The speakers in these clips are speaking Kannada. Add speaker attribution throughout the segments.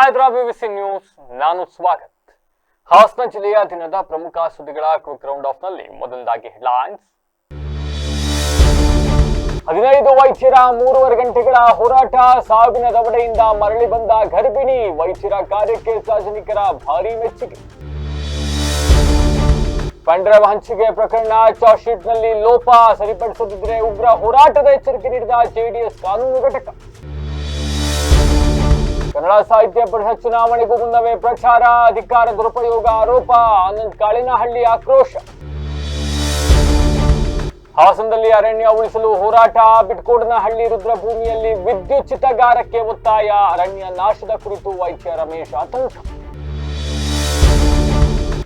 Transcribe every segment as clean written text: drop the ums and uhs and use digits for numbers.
Speaker 1: ನೋಡ್ತಾ ಇದ್ರ BBC ನ್ಯೂಸ್. ನಾನು ಸ್ವಾಗತ್. ಹಾಸನ ಜಿಲ್ಲೆಯ ದಿನದ ಪ್ರಮುಖ ಸುದ್ದಿಗಳ ಕ್ವಿಕ್ ರೌಂಡ್ ಆಫ್ ನಲ್ಲಿ ಮೊದಲದಾಗಿ ಹೆಡ್ಲೈನ್ಸ್. 15 ವೈದ್ಯರ 3.5 ಗಂಟೆಗಳ ಹೋರಾಟ, ಸಾವಿನ ದವಡೆಯಿಂದ ಮರಳಿ ಬಂದ ಗರ್ಭಿಣಿ. ವೈದ್ಯರ ಕಾರ್ಯಕ್ಕೆ ಸಾರ್ವಜನಿಕರ ಭಾರಿ ಮೆಚ್ಚುಗೆ. ಪೆನ್ಡ್ರೈವ್ ಹಂಚಿಕೆ ಪ್ರಕರಣ ಚಾರ್ಜ್ ಶೀಟ್ ನಲ್ಲಿ ಲೋಪ, ಸರಿಪಡಿಸದಿದ್ದರೆ ಉಗ್ರ ಹೋರಾಟದ ಎಚ್ಚರಿಕೆ ನೀಡಿದ JDS ಕಾನೂನು ಘಟಕ. ಕನ್ನಡ ಸಾಹಿತ್ಯ ಪರಿಷತ್ ಚುನಾವಣೆಗೂ ಮುನ್ನವೇ ಪ್ರಚಾರ, ಅಧಿಕಾರ ದುರುಪಯೋಗ ಆರೋಪ, ಆನಂದ್ ಕಾಳಿನಹಳ್ಳಿ ಆಕ್ರೋಶ. ಹಾಸನದಲ್ಲಿ ಅರಣ್ಯ ಉಳಿಸಲು ಹೋರಾಟ, ಬಿಟ್ಕೋಡನಹಳ್ಳಿ ರುದ್ರಭೂಮಿಯಲ್ಲಿ ವಿದ್ಯುತ್ ಚಿತಾಗಾರಕ್ಕೆ ಒತ್ತಾಯ, ಅರಣ್ಯ ನಾಶದ ಕುರಿತು ವೈದ್ಯ ರಮೇಶ್ ಆತಂಕ.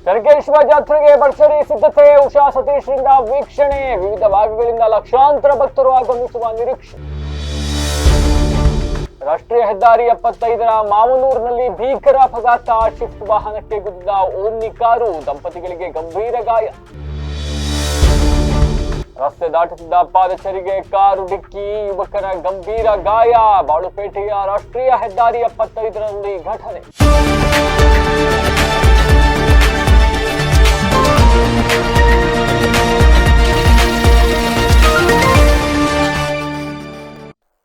Speaker 1: ಕನಕೇಶ್ವರ ಜಾತ್ರೆಗೆ ಭರ್ಜರಿ ಸಿದ್ಧತೆ, ಉಷಾ ಸತೀಶ್ರಿಂದ ವೀಕ್ಷಣೆ, ವಿವಿಧ ಭಾಗಗಳಿಂದ ಲಕ್ಷಾಂತರ ಭಕ್ತರು ಆಗಮಿಸುವ ನಿರೀಕ್ಷೆ. ರಾಷ್ಟ್ರೀಯ ಹೆದ್ದಾರಿ 75ರ ಮಾವನೂರಿನಲ್ಲಿ ಭೀಕರ ಅಪಘಾತ, ಶಿಫ್ಟ್ ವಾಹನಕ್ಕೆ ಗುದ್ದಿದ ಓಮ್ನಿ ಕಾರು, ದಂಪತಿಗಳಿಗೆ ಗಂಭೀರ ಗಾಯ. ರಸ್ತೆ ದಾಟುತ್ತಿದ್ದ ಪಾದಚಾರಿಗೆ ಕಾರು ಡಿಕ್ಕಿ, ಯುವಕರ ಗಂಭೀರ ಗಾಯ, ಬಾಳುಪೇಟೆಯ ರಾಷ್ಟ್ರೀಯ ಹೆದ್ದಾರಿ 75ರಲ್ಲಿ ಘಟನೆ.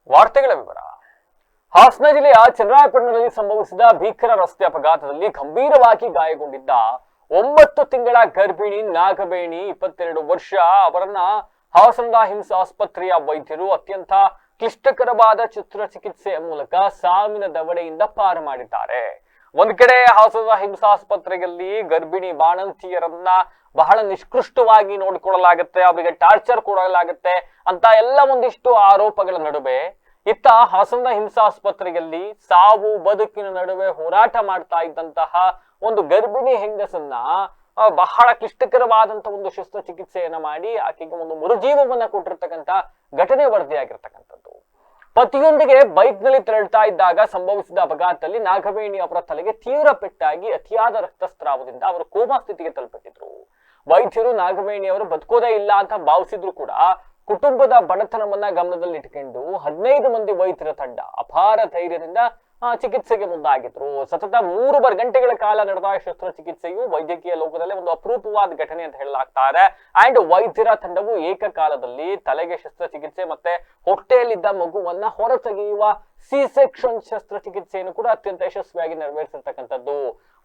Speaker 1: ವಾರ್ತೆಗಳ ವಿವರ. ಹಾಸನ ಜಿಲ್ಲೆಯ ಚನ್ನರಾಯಪಟ್ಟಣದಲ್ಲಿ ಸಂಭವಿಸಿದ ಭೀಕರ ರಸ್ತೆ ಅಪಘಾತದಲ್ಲಿ ಗಂಭೀರವಾಗಿ ಗಾಯಗೊಂಡಿದ್ದ 9 ತಿಂಗಳ ಗರ್ಭಿಣಿ ನಾಗಬೇಣಿ 22 ವರ್ಷ ಅವರನ್ನ ಹಾಸನದ ಹಿಮ್ಸ್ ಆಸ್ಪತ್ರೆಯ ವೈದ್ಯರು ಅತ್ಯಂತ ಕ್ಲಿಷ್ಟಕರವಾದ ಶಸ್ತ್ರಚಿಕಿತ್ಸೆಯ ಮೂಲಕ ಸಾವಿನ ದವಡೆಯಿಂದ ಪಾರು ಮಾಡಿದ್ದಾರೆ. ಒಂದ್ ಕಡೆ ಹಾಸನದ ಹಿಮ್ಸ್ ಆಸ್ಪತ್ರೆಯಲ್ಲಿ ಗರ್ಭಿಣಿ ಬಾಣಂತಿಯರನ್ನ ಬಹಳ ನಿಷ್ಕೃಷ್ಟವಾಗಿ ನೋಡಿಕೊಳ್ಳಲಾಗುತ್ತೆ, ಅವರಿಗೆ ಟಾರ್ಚರ್ ಕೊಡಲಾಗುತ್ತೆ ಅಂತ ಎಲ್ಲ ಒಂದಿಷ್ಟು ಆರೋಪಗಳ ನಡುವೆ ಇತ್ತ ಹಾಸನದ ಹಿಂಸಾಸ್ಪತ್ರೆಯಲ್ಲಿ ಸಾವು ಬದುಕಿನ ನಡುವೆ ಹೋರಾಟ ಮಾಡ್ತಾ ಇದ್ದಂತಹ ಒಂದು ಗರ್ಭಿಣಿ ಹೆಂಗಸನ್ನ ಬಹಳ ಕ್ಲಿಷ್ಟಕರವಾದಂತಹ ಒಂದು ಶಸ್ತ್ರಚಿಕಿತ್ಸೆಯನ್ನ ಮಾಡಿ ಆಕೆಗೆ ಒಂದು ಮರುಜೀವವನ್ನ ಕೊಟ್ಟಿರ್ತಕ್ಕಂಥ ಘಟನೆ ವರದಿಯಾಗಿರ್ತಕ್ಕಂಥದ್ದು. ಪತಿಯೊಂದಿಗೆ ಬೈಕ್ ನಲ್ಲಿ ತೆರಳ್ತಾ ಇದ್ದಾಗ ಸಂಭವಿಸಿದ ಅಪಘಾತದಲ್ಲಿ ನಾಗವೇಣಿ ಅವರ ತಲೆಗೆ ತೀವ್ರ ಪೆಟ್ಟಾಗಿ ಅತಿಯಾದ ರಕ್ತಸ್ರಾವದಿಂದ ಅವರು ಕೋಮಾ ಸ್ಥಿತಿಗೆ ತಲುಪಿಟ್ಟಿದ್ರು. ವೈದ್ಯರು ನಾಗವೇಣಿ ಅವರು ಬದುಕೋದೇ ಇಲ್ಲ ಅಂತ ಭಾವಿಸಿದ್ರು ಕೂಡ ಕುಟುಂಬದ ಬಡತನವನ್ನ ಗಮನದಲ್ಲಿಟ್ಟುಕೊಂಡು 15 ಮಂದಿ ವೈದ್ಯರ ತಂಡ ಅಪಾರ ಧೈರ್ಯದಿಂದ ಚಿಕಿತ್ಸೆಗೆ ಮುಂದಾಗಿದ್ರು. ಸತತ 3 ಗಂಟೆಗಳ ಕಾಲ ನಡೆದ ಶಸ್ತ್ರಚಿಕಿತ್ಸೆಯು ವೈದ್ಯಕೀಯ ಲೋಕದಲ್ಲಿ ಒಂದು ಅಪರೂಪವಾದ ಘಟನೆ ಅಂತ ಹೇಳಲಾಗ್ತಾ ಇದೆ. ಅಂಡ್ ವೈದ್ಯರ ತಂಡವು ಏಕಕಾಲದಲ್ಲಿ ತಲೆಗೆ ಶಸ್ತ್ರಚಿಕಿತ್ಸೆ ಮತ್ತೆ ಹೊಟ್ಟೆಯಲ್ಲಿದ್ದ ಮಗುವನ್ನ ಹೊರತೆಗೆಯುವ ಸಿ-ಸೆಕ್ಷನ್ ಶಸ್ತ್ರಚಿಕಿತ್ಸೆಯನ್ನು ಕೂಡ ಅತ್ಯಂತ ಯಶಸ್ವಿಯಾಗಿ ನೆರವೇರಿಸಿರ್ತಕ್ಕಂಥದ್ದು.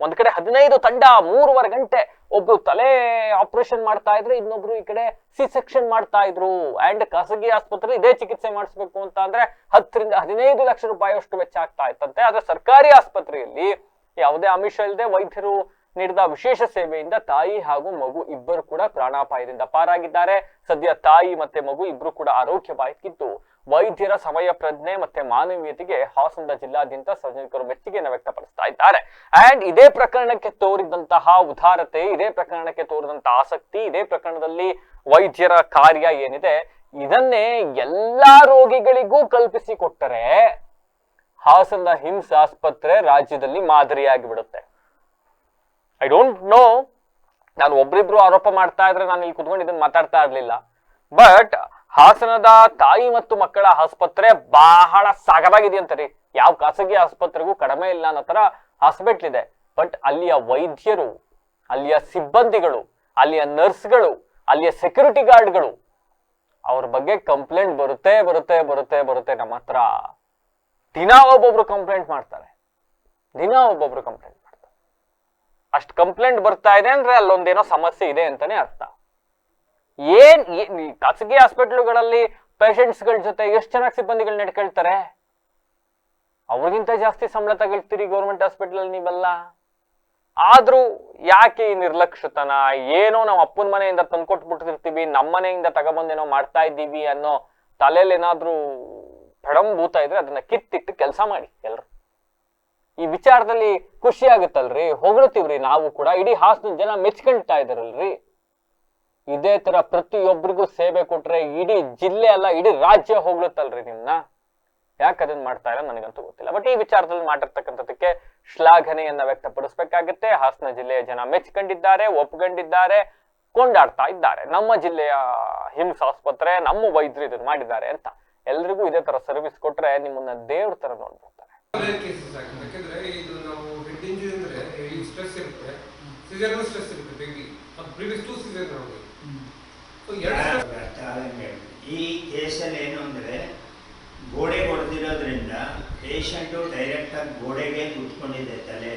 Speaker 1: ಒಂದ್ ಕಡೆ 15 ತಂಡ 3.5 ಗಂಟೆ ಒಬ್ರು ತಲೆ ಆಪರೇಷನ್ ಮಾಡ್ತಾ ಇದ್ರೆ, ಇನ್ನೊಬ್ರು ಈ ಕಡೆ ಸಿ-ಸೆಕ್ಷನ್ ಮಾಡ್ತಾ ಇದ್ರು. ಅಂಡ್ ಖಾಸಗಿ ಆಸ್ಪತ್ರೆ ಇದೇ ಚಿಕಿತ್ಸೆ ಮಾಡಿಸ್ಬೇಕು ಅಂತ ಅಂದ್ರೆ 10 ರಿಂದ 15 ಲಕ್ಷ ರೂಪಾಯಿ ಅಷ್ಟು ವೆಚ್ಚ ಆಗ್ತಾ ಇತ್ತಂತೆ. ಆದ್ರೆ ಸರ್ಕಾರಿ ಆಸ್ಪತ್ರೆಯಲ್ಲಿ ಯಾವುದೇ ಆಮಿಷ ಇಲ್ಲದೆ ವೈದ್ಯರು ನೀಡಿದ ವಿಶೇಷ ಸೇವೆಯಿಂದ ತಾಯಿ ಹಾಗೂ ಮಗು ಇಬ್ಬರು ಕೂಡ ಪ್ರಾಣಾಪಾಯದಿಂದ ಪಾರಾಗಿದ್ದಾರೆ. ಸದ್ಯ ತಾಯಿ ಮತ್ತೆ ಮಗು ಇಬ್ರು ಕೂಡ ಆರೋಗ್ಯವಾಗಿದ್ದು ವೈದ್ಯರ ಸಮಯ ಪ್ರಜ್ಞೆ ಮತ್ತೆ ಮಾನವೀಯತೆಗೆ ಹಾಸನದ ಜಿಲ್ಲಾದ್ಯಂತ ಸಾರ್ವಜನಿಕರು ಮೆಚ್ಚುಗೆಯನ್ನು ವ್ಯಕ್ತಪಡಿಸ್ತಾ ಇದ್ದಾರೆ. ಅಂಡ್ ಇದೇ ಪ್ರಕರಣಕ್ಕೆ ತೋರಿದಂತಹ ಉದಾರತೆ, ಇದೇ ಪ್ರಕರಣಕ್ಕೆ ತೋರಿದಂತಹ ಆಸಕ್ತಿ, ಇದೇ ಪ್ರಕರಣದಲ್ಲಿ ವೈದ್ಯರ ಕಾರ್ಯ ಏನಿದೆ ಇದನ್ನೇ ಎಲ್ಲಾ ರೋಗಿಗಳಿಗೂ ಕಲ್ಪಿಸಿಕೊಟ್ಟರೆ ಹಾಸನದ ಹಿಮ್ಸ್ ಆಸ್ಪತ್ರೆ ರಾಜ್ಯದಲ್ಲಿ ಮಾದರಿಯಾಗಿ ಬಿಡುತ್ತೆ. ಐ ಡೋಂಟ್ ನೋ, ನಾನು ಒಬ್ರಿಬ್ರು ಆರೋಪ ಮಾಡ್ತಾ ಇದ್ರೆ ನಾನು ಇಲ್ಲಿ ಕುತ್ಕೊಂಡು ಇದನ್ನ ಮಾತಾಡ್ತಾ ಇರ್ಲಿಲ್ಲ. ಬಟ್ ಹಾಸನದ ತಾಯಿ ಮತ್ತು ಮಕ್ಕಳ ಆಸ್ಪತ್ರೆ ಬಹಳ ಸಾಗವಾಗಿದೆ ಅಂತಾರೆ. ಯಾವ ಖಾಸಗಿ ಆಸ್ಪತ್ರೆಗೂ ಕಡಿಮೆ ಇಲ್ಲ ಅನ್ನೋ ತರ ಹಾಸ್ಪಿಟ್ಲ್ ಇದೆ. ಬಟ್ ಅಲ್ಲಿಯ ವೈದ್ಯರು, ಅಲ್ಲಿಯ ಸಿಬ್ಬಂದಿಗಳು, ಅಲ್ಲಿಯ ನರ್ಸ್ಗಳು, ಅಲ್ಲಿಯ ಸೆಕ್ಯೂರಿಟಿ ಗಾರ್ಡ್ಗಳು, ಅವ್ರ ಬಗ್ಗೆ ಕಂಪ್ಲೇಂಟ್ ಬರುತ್ತೆ ಬರುತ್ತೆ ಬರುತ್ತೆ ಬರುತ್ತೆ ನಮ್ಮ ಹತ್ರ. ದಿನ ಒಬ್ಬೊಬ್ರು ಕಂಪ್ಲೇಂಟ್ ಮಾಡ್ತಾರೆ, ದಿನ ಒಬ್ಬೊಬ್ರು ಕಂಪ್ಲೇಂಟ್ ಮಾಡ್ತಾರೆ. ಅಷ್ಟು ಕಂಪ್ಲೇಂಟ್ ಬರ್ತಾ ಇದೆ ಅಂದ್ರೆ ಅಲ್ಲೊಂದೇನೋ ಸಮಸ್ಯೆ ಇದೆ ಅಂತಾನೆ ಅರ್ಥ. ಖಾಸಗಿ ಹಾಸ್ಪಿಟಲ್ಗಳಲ್ಲಿ ಪೇಷಂಟ್ಸ್ಗಳ ಜೊತೆ ಎಷ್ಟು ಚೆನ್ನಾಗಿ ಸಿಬ್ಬಂದಿಗಳು ನಡ್ಕೊಳ್ತಾರೆ, ಅವ್ರಿಗಿಂತ ಜಾಸ್ತಿ ಸಂಬಳ ತಗೊಳ್ತೀರಿ ಗೌರ್ಮೆಂಟ್ ಹಾಸ್ಪಿಟಲ್ ಅಲ್ಲಿ ನೀವೆಲ್ಲ. ಆದ್ರೂ ಯಾಕೆ ಈ ನಿರ್ಲಕ್ಷ್ಯತನ? ಏನೋ ನಾವು ಅಪ್ಪನ ಮನೆಯಿಂದ ತಂದ್ಕೊಟ್ಬಿಟ್ಟಿರ್ತೀವಿ, ನಮ್ಮ ಮನೆಯಿಂದ ತಗೊಬಂದೇನೋ ಮಾಡ್ತಾ ಇದ್ದೀವಿ ಅನ್ನೋ ತಲೆಯಲ್ಲಿ ಏನಾದ್ರೂ ಭೂತ ಇದ್ರೆ ಅದನ್ನ ಕಿತ್ತಿಟ್ಟು ಕೆಲಸ ಮಾಡಿ. ಎಲ್ರು ಈ ವಿಚಾರದಲ್ಲಿ ಖುಷಿ ಆಗುತ್ತಲ್ರಿ, ಹೊಗಳ್ತೀವ್ರಿ ನಾವು ಕೂಡ. ಇಡೀ ಹಾಸನ ಜನ ಮೆಚ್ಕೊಳ್ತಾ ಇದಾರಲ್ರಿ. ಇದೇ ತರ ಪ್ರತಿಯೊಬ್ಬರಿಗೂ ಸೇವೆ ಕೊಟ್ರೆ ಇಡೀ ಜಿಲ್ಲೆ ಅಲ್ಲ ಇಡೀ ರಾಜ್ಯ ಹೋಗ್ಲತ್ತಲ್ರಿ ನಿಮ್ನ. ಯಾಕೆ ಅದನ್ನ ಮಾಡ್ತಾ ಇಲ್ಲ ನನಗಂತೂ ಗೊತ್ತಿಲ್ಲ. ಬಟ್ ಈ ವಿಚಾರದಲ್ಲಿ ಮಾಡಿರ್ತಕ್ಕಂಥದಕ್ಕೆ ಶ್ಲಾಘನೆಯನ್ನ ವ್ಯಕ್ತಪಡಿಸ್ಬೇಕಾಗತ್ತೆ. ಹಾಸನ ಜಿಲ್ಲೆಯ ಜನ ಮೆಚ್ಕೊಂಡಿದ್ದಾರೆ, ಒಪ್ಕೊಂಡಿದ್ದಾರೆ, ಕೊಂಡಾಡ್ತಾ ಇದ್ದಾರೆ. ನಮ್ಮ ಜಿಲ್ಲೆಯ ಹಿಮ್ಸ್ ಆಸ್ಪತ್ರೆ, ನಮ್ಮ ವೈದ್ಯರು ಇದನ್ನ ಮಾಡಿದ್ದಾರೆ ಅಂತ. ಎಲ್ರಿಗೂ ಇದೇ ತರ ಸರ್ವಿಸ್ ಕೊಟ್ರೆ ನಿಮ್ಮನ್ನ ದೇವ್ರ ತರ ನೋಡ್ಬಿಡ್ತಾರೆ.
Speaker 2: ಕೇಸಸ್ ಆಗಿದೆ. ಯಾಕಂದ್ರೆ ಇದು ನಾವು ಹೆಡ್ ಇಂಜರಿ ಅಂದ್ರೆ ಈ ಸ್ಟ್ರೆಸ್ ಇರುತ್ತೆ, ಸಿಜರ್ ಸ್ಟ್ರೆಸ್ ಇರುತ್ತೆ ಬೇಬಿ. ಅದು ಪ್ರೀವಿಯಸ್ 2 ಸಿಜರ್ ನಾವು
Speaker 3: ಈ ಕೇಸಲ್ಲಿ ಏನು ಅಂದರೆ ಗೋಡೆ ಹೊಡೆದಿರೋದ್ರಿಂದ ಪೇಷಂಟು ಡೈರೆಕ್ಟಾಗಿ ಗೋಡೆಗೆ ಕುತ್ಕೊಂಡಿದೆ ತಲೆ.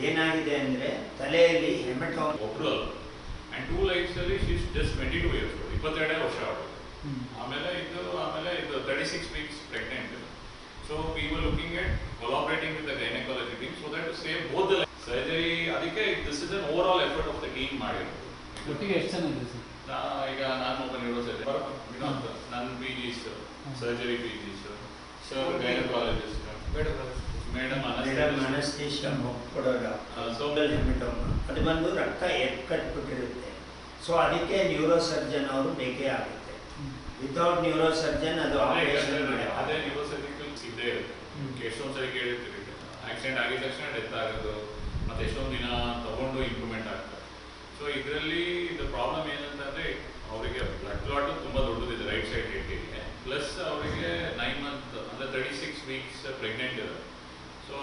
Speaker 3: ಏನಾಗಿದೆ ಅಂದರೆ ತಲೆಯಲ್ಲಿ ಹೆಮಟೋಮ್
Speaker 4: ಒಬ್ರು ಆ್ಯಂಡ್ 2 ಲೈಫ್ಸಲ್ಲಿ ಶೀಸ್ ಜಸ್ಟ್ 22 ಇಯರ್ಸ್, 22 ವರ್ಷ ಆಗೋದು. ಆಮೇಲೆ ಇದು 36 weeks pregnant. So we were looking at collaborating with the gynaecology team so that to save both the surgery. ಅದಕ್ಕೆ this is an overall effort of the team ಮಾಡಿರೋದು.
Speaker 5: ಒಟ್ಟಿಗೆ ಎಷ್ಟು ಜನ ಇದೆ ಸರ್?
Speaker 4: ಈಗ ನಾನು ಒಬ್ಬ ನ್ಯೂರೋಸರ್ಜನ್, ವಿನೋದ್ ನನ್ನ P Gs surgery P Gs, sir gynaecologist, madam
Speaker 3: anaesthesia ಕೊಡೋದು. ಹೆಮಟೋಮ್ ಅದು ಬಂದು ರಕ್ತ ಎಕ್ಕಟ್ಬಿಟ್ಟಿರುತ್ತೆ. ಸೊ ಅದಕ್ಕೆ ನ್ಯೂರೋ ಸರ್ಜನ್ ಅವರು ಬೇಕೇ ಆಗುತ್ತೆ. ವಿತೌಟ್ ನ್ಯೂರೋ ಸರ್ಜನ್ ಅದು ಆಪರೇಷನ್
Speaker 4: ಅದೇ ನ್ಯೂರೋ ಸರ್ಜಿಕಲ್ ಇದ್ದೇ ಇರುತ್ತೆ. ಎಷ್ಟೊಂದು ಸರಿ ಕೇಳಿರ್ತೀವಿ, ಆಕ್ಸಿಡೆಂಟ್ ಆಗಿದ ತಕ್ಷಣ ಡೆತ್ ಆಗೋದು, ಮತ್ತು ಎಷ್ಟೊಂದು ದಿನ ತಗೊಂಡು ಇಂಪ್ರೂವ್ಮೆಂಟ್ ಆಗ್ತದೆ. ಸೊ ಇದರಲ್ಲಿ ಇದು ಪ್ರಾಬ್ಲಮ್ ಏನಂತಂದರೆ ಅವರಿಗೆ ಬ್ಲಡ್ ಕ್ಲಾಟ್ ತುಂಬ ದೊಡ್ಡದಿದೆ ರೈಟ್ ಸೈಡ್ ಹೆಡ್ಗೆ, ಪ್ಲಸ್ ಅವರಿಗೆ 9 ಮಂತ್ ಅಂದರೆ 36 ವೀಕ್ಸ್ ಪ್ರೆಗ್ನೆಂಟ್ ಇದೆ. So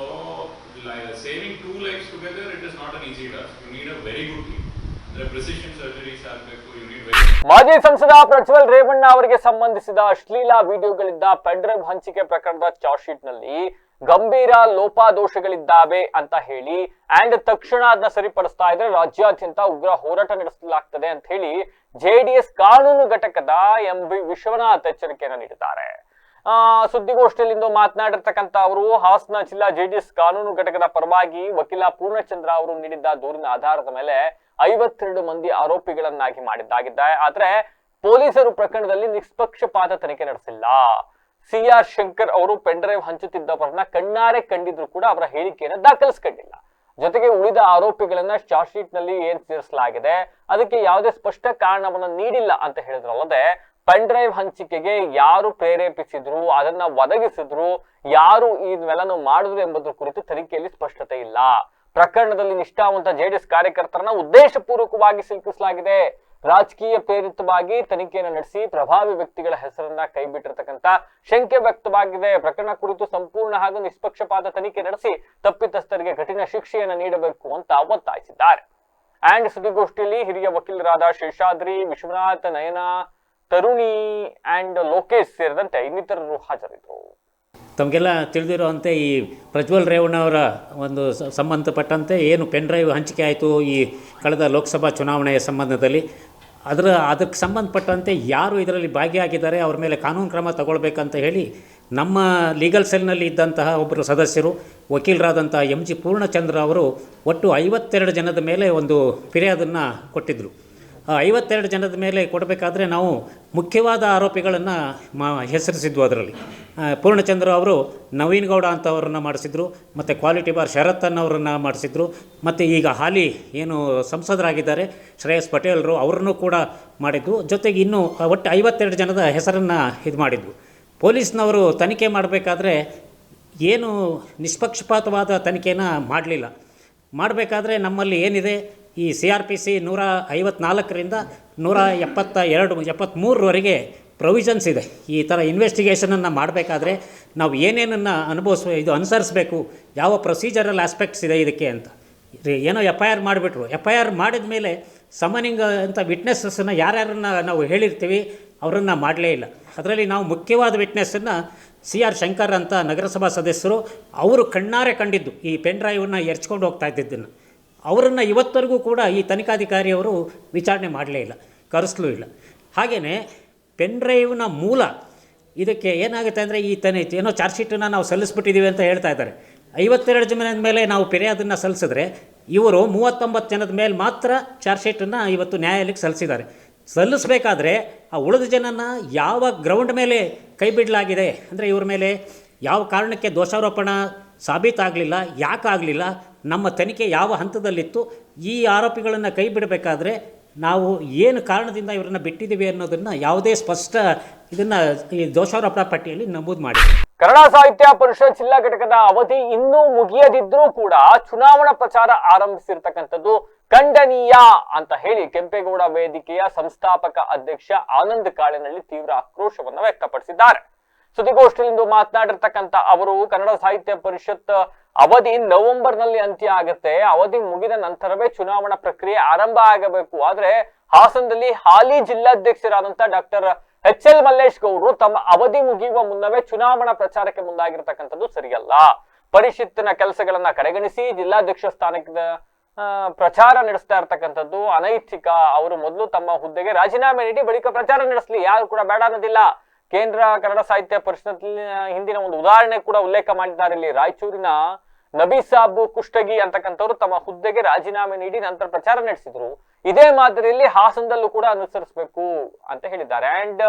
Speaker 4: saving 2 lives together it is not an easy task. You need a very good team. ಅಂದರೆ ಪ್ರಿಸಿಷನ್ ಸರ್ಜರೀಸ್ ಆಗಬೇಕು. You need very.
Speaker 1: ಮಾಜಿ ಸಂಸದ ಪ್ರಜ್ವಲ್ ರೇವಣ್ಣ ಅವರಿಗೆ ಸಂಬಂಧಿಸಿದ ಅಶ್ಲೀಲ ವಿಡಿಯೋಗಳಿದ್ದ ಪೆನ್ಡ್ರೈವ್ ಹಂಚಿಕೆ ಪ್ರಕರಣದ ಚಾರ್ಜ್ ಶೀಟ್ ನಲ್ಲಿ ಗಂಭೀರ ಲೋಪದೋಷಗಳಿದ್ದಾವೆ ಅಂತ ಹೇಳಿ ಅಂಡ್ ತಕ್ಷಣ ಅದನ್ನ ಸರಿಪಡಿಸ್ತಾ ಇದ್ರೆ ರಾಜ್ಯಾದ್ಯಂತ ಉಗ್ರ ಹೋರಾಟ ನಡೆಸಲಾಗ್ತದೆ ಅಂತ ಹೇಳಿ ಜೆಡಿಎಸ್ ಕಾನೂನು ಘಟಕದ ಎಂ.ಬಿ. ವಿಶ್ವನಾಥ್ ಎಚ್ಚರಿಕೆಯನ್ನು ನೀಡಿದ್ದಾರೆ. ಸುದ್ದಿಗೋಷ್ಠಿಯಲ್ಲಿಂದು ಮಾತನಾಡಿರ್ತಕ್ಕಂಥ ಅವರು ಹಾಸನ ಜಿಲ್ಲಾ ಜೆಡಿಎಸ್ ಕಾನೂನು ಘಟಕದ ಪರವಾಗಿ ವಕೀಲ ಪೂರ್ಣಚಂದ್ರ ಅವರು ನೀಡಿದ್ದ ದೂರಿನ ಆಧಾರದ ಮೇಲೆ 52 ಮಂದಿ ಆರೋಪಿಗಳನ್ನಾಗಿ ಮಾಡಿದ್ದಾಗಿದೆ. ಆದ್ರೆ ಪೊಲೀಸರು ಪ್ರಕರಣದಲ್ಲಿ ನಿಷ್ಪಕ್ಷಪಾತ ತನಿಖೆ ನಡೆಸಿಲ್ಲ. ಸಿಆರ್ ಶಂಕರ್ ಅವರು ಪೆನ್ಡ್ರೈವ್ ಹಂಚುತ್ತಿದ್ದವರನ್ನ ಕಣ್ಣಾರೆ ಕಂಡಿದ್ರು ಕೂಡ ಅವರ ಹೇಳಿಕೆಯನ್ನು ದಾಖಲಿಸಿಕೊಂಡಿಲ್ಲ. ಜೊತೆಗೆ ಉಳಿದ ಆರೋಪಿಗಳನ್ನ ಚಾರ್ಜ್ ಶೀಟ್ ನಲ್ಲಿ ಏನ್ ಸೇರಿಸಲಾಗಿದೆ ಅದಕ್ಕೆ ಯಾವುದೇ ಸ್ಪಷ್ಟ ಕಾರಣವನ್ನ ನೀಡಿಲ್ಲ ಅಂತ ಹೇಳಿದ್ರಲ್ಲದೆ ಪೆನ್ಡ್ರೈವ್ ಹಂಚಿಕೆಗೆ ಯಾರು ಪ್ರೇರೇಪಿಸಿದ್ರು, ಅದನ್ನ ಒದಗಿಸಿದ್ರು, ಯಾರು ಇವೆಲ್ಲನೂ ಮಾಡಿದ್ರು ಎಂಬುದರ ಕುರಿತು ತನಿಖೆಯಲ್ಲಿ ಸ್ಪಷ್ಟತೆ ಇಲ್ಲ. ಪ್ರಕರಣದಲ್ಲಿ ನಿಷ್ಠಾವಂತ ಜೆಡಿಎಸ್ ಕಾರ್ಯಕರ್ತರನ್ನ ಉದ್ದೇಶಪೂರ್ವಕವಾಗಿ ಸಿಲುಕಿಸಲಾಗಿದೆ. ರಾಜಕೀಯ ಪ್ರೇರಿತವಾಗಿ ತನಿಖೆಯನ್ನು ನಡೆಸಿ ಪ್ರಭಾವಿ ವ್ಯಕ್ತಿಗಳ ಹೆಸರನ್ನ ಕೈಬಿಟ್ಟಿರತಕ್ಕಂತ ಶಂಕೆ ವ್ಯಕ್ತವಾಗಿದೆ. ಪ್ರಕರಣ ಕುರಿತು ಸಂಪೂರ್ಣ ಹಾಗೂ ನಿಷ್ಪಕ್ಷಪಾತ ತನಿಖೆ ನಡೆಸಿ ತಪ್ಪಿತಸ್ಥರಿಗೆ ಕಠಿಣ ಶಿಕ್ಷೆಯನ್ನು ನೀಡಬೇಕು ಅಂತ ಒತ್ತಾಯಿಸಿದ್ದಾರೆ. ಅಂಡ್ ಸುದ್ದಿಗೋಷ್ಠಿಯಲ್ಲಿ ಹಿರಿಯ ವಕೀಲರಾದ ಶೇಷಾದ್ರಿ, ವಿಶ್ವನಾಥ್, ನಯನ, ತರುಣಿ ಅಂಡ್ ಲೋಕೇಶ್ ಸೇರಿದಂತೆ ಇನ್ನಿತರರು ಹಾಜರಿದ್ದರು.
Speaker 6: ತಮಗೆಲ್ಲ ತಿಳಿದಿರುವಂತೆ ಈ ಪ್ರಜ್ವಲ್ ರೇವಣ್ಣ ಅವರ ಒಂದು ಸಂಬಂಧಪಟ್ಟಂತೆ ಏನು ಪೆನ್ ಡ್ರೈವ್ ಹಂಚಿಕೆ ಆಯಿತು ಈ ಕಳೆದ ಲೋಕಸಭಾ ಚುನಾವಣೆಯ ಸಂಬಂಧದಲ್ಲಿ, ಅದಕ್ಕೆ ಸಂಬಂಧಪಟ್ಟಂತೆ ಯಾರು ಇದರಲ್ಲಿ ಭಾಗಿಯಾಗಿದ್ದಾರೆ ಅವ್ರ ಮೇಲೆ ಕಾನೂನು ಕ್ರಮ ತಗೊಳ್ಬೇಕಂತ ಹೇಳಿ ನಮ್ಮ ಲೀಗಲ್ ಸೆಲ್ನಲ್ಲಿ ಇದ್ದಂತಹ ಒಬ್ಬರು ಸದಸ್ಯರು ವಕೀಲರಾದಂಥ ಎಂ.ಜಿ. ಪೂರ್ಣಚಂದ್ರ ಅವರು ಒಟ್ಟು 52 ಜನದ ಮೇಲೆ ಒಂದು ಫಿರ್ಯಾದನ್ನು ಕೊಟ್ಟಿದ್ದರು. 52 ಜನದ ಮೇಲೆ ಕೊಡಬೇಕಾದ್ರೆ ನಾವು ಮುಖ್ಯವಾದ ಆರೋಪಿಗಳನ್ನು ಹೆಸರಿಸಿದ್ವು. ಅದರಲ್ಲಿ ಪೂರ್ಣಚಂದ್ರ ಅವರು ನವೀನ್ ಗೌಡ ಅಂತವ್ರನ್ನ ಮಾಡಿಸಿದ್ರು, ಮತ್ತು ಕ್ವಾಲಿಟಿ ಬಾರ್ ಶರತ್ ಅನ್ನೋರನ್ನು ಮಾಡಿಸಿದ್ರು, ಮತ್ತು ಈಗ ಹಾಲಿ ಏನು ಸಂಸದರಾಗಿದ್ದಾರೆ ಶ್ರೇಯಸ್ ಪಟೇಲ್ರು ಅವ್ರನ್ನೂ ಕೂಡ ಮಾಡಿದ್ವು. ಜೊತೆಗೆ ಇನ್ನೂ ಒಟ್ಟು 52 ಜನದ ಹೆಸರನ್ನು ಇದು ಮಾಡಿದ್ವು. ಪೊಲೀಸ್ನವರು ತನಿಖೆ ಮಾಡಬೇಕಾದ್ರೆ ಏನು ನಿಷ್ಪಕ್ಷಪಾತವಾದ ತನಿಖೆನ ಮಾಡಲಿಲ್ಲ. ಮಾಡಬೇಕಾದ್ರೆ ನಮ್ಮಲ್ಲಿ ಏನಿದೆ ಈ CRPC 154ರಿಂದ 173ವರೆಗೆ ಪ್ರೊವಿಷನ್ಸ್ ಇದೆ. ಈ ಥರ ಇನ್ವೆಸ್ಟಿಗೇಷನನ್ನು ಮಾಡಬೇಕಾದ್ರೆ ನಾವು ಏನೇನನ್ನು ಅನುಸರಿಸಬೇಕು, ಯಾವ ಪ್ರೊಸೀಜರಲ್ ಆಸ್ಪೆಕ್ಟ್ಸ್ ಇದೆ ಇದಕ್ಕೆ ಅಂತ. ಏನೋ FIR ಮಾಡಿಬಿಟ್ರು. FIR ಮಾಡಿದ ಮೇಲೆ ಸಮನಿಂಗ್ ಅಂತ ವಿಟ್ನೆಸ್ಸನ್ನು ಯಾರ್ಯಾರನ್ನು ನಾವು ಹೇಳಿರ್ತೀವಿ ಅವರನ್ನು ಮಾಡಲೇ ಇಲ್ಲ. ಅದರಲ್ಲಿ ನಾವು ಮುಖ್ಯವಾದ ವಿಟ್ನೆಸ್ಸನ್ನು CR ಶಂಕರ್ ಅಂತ ನಗರಸಭಾ ಸದಸ್ಯರು ಅವರು ಕಣ್ಣಾರೆ ಕಂಡಿದ್ದು ಈ ಪೆನ್ ಡ್ರೈವನ್ನು ಎರ್ಚ್ಕೊಂಡು ಹೋಗ್ತಾ ಇದ್ದಿದ್ದನ್ನು. ಅವರನ್ನು ಇವತ್ತರೆಗೂ ಕೂಡ ಈ ತನಿಖಾಧಿಕಾರಿಯವರು ವಿಚಾರಣೆ ಮಾಡಲೇ ಇಲ್ಲ, ಕರೆಸಲೂ ಇಲ್ಲ. ಹಾಗೆಯೇ ಪೆನ್ ಡ್ರೈವ್ನ ಮೂಲ ಇದಕ್ಕೆ ಏನಾಗುತ್ತೆ ಅಂದರೆ ಈ ಏನೋ ಚಾರ್ಜ್ ಶೀಟನ್ನು ನಾವು ಸಲ್ಲಿಸ್ಬಿಟ್ಟಿದ್ದೀವಿ ಅಂತ ಹೇಳ್ತಾ ಇದ್ದಾರೆ. 52 ಜನದ ಮೇಲೆ ನಾವು ಫಿರ್ಯಾದನ್ನು ಸಲ್ಲಿಸಿದ್ರೆ ಇವರು 39 ಜನದ ಮೇಲೆ ಮಾತ್ರ ಚಾರ್ಜ್ ಶೀಟನ್ನು ಇವತ್ತು ನ್ಯಾಯಾಲಯಕ್ಕೆ ಸಲ್ಲಿಸಿದ್ದಾರೆ. ಸಲ್ಲಿಸಬೇಕಾದ್ರೆ ಆ ಉಳಿದ ಜನನ ಯಾವ ಗ್ರೌಂಡ್ ಮೇಲೆ ಕೈ ಬಿಡಲಾಗಿದೆ ಅಂದರೆ ಇವ್ರ ಮೇಲೆ ಯಾವ ಕಾರಣಕ್ಕೆ ದೋಷಾರೋಪಣ ಸಾಬೀತಾಗಲಿಲ್ಲ, ಯಾಕಾಗಲಿಲ್ಲ, ನಮ್ಮ ತನಿಖೆ ಯಾವ ಹಂತದಲ್ಲಿತ್ತು, ಈ ಆರೋಪಿಗಳನ್ನು ಕೈ ಬಿಡಬೇಕಾದ್ರೆ ನಾವು ಏನು ಕಾರಣದಿಂದ ಇವರನ್ನು ಬಿಟ್ಟಿದ್ದೀವಿ ಅನ್ನೋದನ್ನು ಯಾವುದೇ ಸ್ಪಷ್ಟ ಇದನ್ನು ಈ ದೋಷಾರೋಪಣಾ ಪಟ್ಟಿಯಲ್ಲಿ ನಮೂದು ಮಾಡಿ.
Speaker 1: ಕನ್ನಡ ಸಾಹಿತ್ಯ ಪರಿಷತ್ ಜಿಲ್ಲಾ ಘಟಕದ ಅವಧಿ ಇನ್ನೂ ಮುಗಿಯದಿದ್ರೂ ಕೂಡ ಚುನಾವಣಾ ಪ್ರಚಾರ ಆರಂಭಿಸಿರ್ತಕ್ಕಂಥದ್ದು ಖಂಡನೀಯ ಅಂತ ಹೇಳಿ ಕೆಂಪೇಗೌಡ ವೇದಿಕೆಯ ಸಂಸ್ಥಾಪಕ ಅಧ್ಯಕ್ಷ ಆನಂದ್ ಕಾಳೆನಹಳ್ಳಿ ತೀವ್ರ ಆಕ್ರೋಶವನ್ನು ವ್ಯಕ್ತಪಡಿಸಿದ್ದಾರೆ. ಸುದ್ದಿಗೋಷ್ಠಿಯಲ್ಲಿಂದು ಮಾತನಾಡಿರ್ತಕ್ಕಂಥ ಅವರು ಕನ್ನಡ ಸಾಹಿತ್ಯ ಪರಿಷತ್ ಅವಧಿ ನವೆಂಬರ್ನಲ್ಲಿ ಅಂತ್ಯ ಆಗುತ್ತೆ, ಅವಧಿ ಮುಗಿದ ನಂತರವೇ ಚುನಾವಣಾ ಪ್ರಕ್ರಿಯೆ ಆರಂಭ ಆಗಬೇಕು. ಆದ್ರೆ ಹಾಸನದಲ್ಲಿ ಹಾಲಿ ಜಿಲ್ಲಾಧ್ಯಕ್ಷರಾದಂತ ಡಾಕ್ಟರ್ ಎಚ್.ಎಲ್. ಮಲ್ಲೇಶ್ ಗೌಡರು ತಮ್ಮ ಅವಧಿ ಮುಗಿಯುವ ಮುನ್ನವೇ ಚುನಾವಣಾ ಪ್ರಚಾರಕ್ಕೆ ಮುಂದಾಗಿರ್ತಕ್ಕಂಥದ್ದು ಸರಿಯಲ್ಲ. ಪರಿಷತ್ತಿನ ಕೆಲಸಗಳನ್ನ ಕಡೆಗಣಿಸಿ ಜಿಲ್ಲಾಧ್ಯಕ್ಷ ಸ್ಥಾನಕ್ಕೆ ಪ್ರಚಾರ ನಡೆಸ್ತಾ ಇರ್ತಕ್ಕಂಥದ್ದು ಅನೈತಿಕ. ಅವರು ಮೊದಲು ತಮ್ಮ ಹುದ್ದೆಗೆ ರಾಜೀನಾಮೆ ನೀಡಿ ಬಳಿಕ ಪ್ರಚಾರ ನಡೆಸಲಿ, ಯಾರು ಕೂಡ ಬೇಡ ಅನ್ನೋದಿಲ್ಲ. ಕೇಂದ್ರ ಕನ್ನಡ ಸಾಹಿತ್ಯ ಪರಿಷತ್ ಹಿಂದಿನ ಒಂದು ಉದಾಹರಣೆ ಕೂಡ ಉಲ್ಲೇಖ ಮಾಡಿದ್ದಾರೆ. ಇಲ್ಲಿ ರಾಯಚೂರಿನ ನಬೀಸಾಬ್ ಕುಷ್ಟಗಿ ಅಂತಕ್ಕಂಥವ್ರು ತಮ್ಮ ಹುದ್ದೆಗೆ ರಾಜೀನಾಮೆ ನೀಡಿ ನಂತರ ಪ್ರಚಾರ ನಡೆಸಿದ್ರು. ಇದೇ ಮಾದರಿಯಲ್ಲಿ ಹಾಸನದಲ್ಲೂ ಕೂಡ ಅನುಸರಿಸಬೇಕು ಅಂತ ಹೇಳಿದ್ದಾರೆ. ಅಂಡ್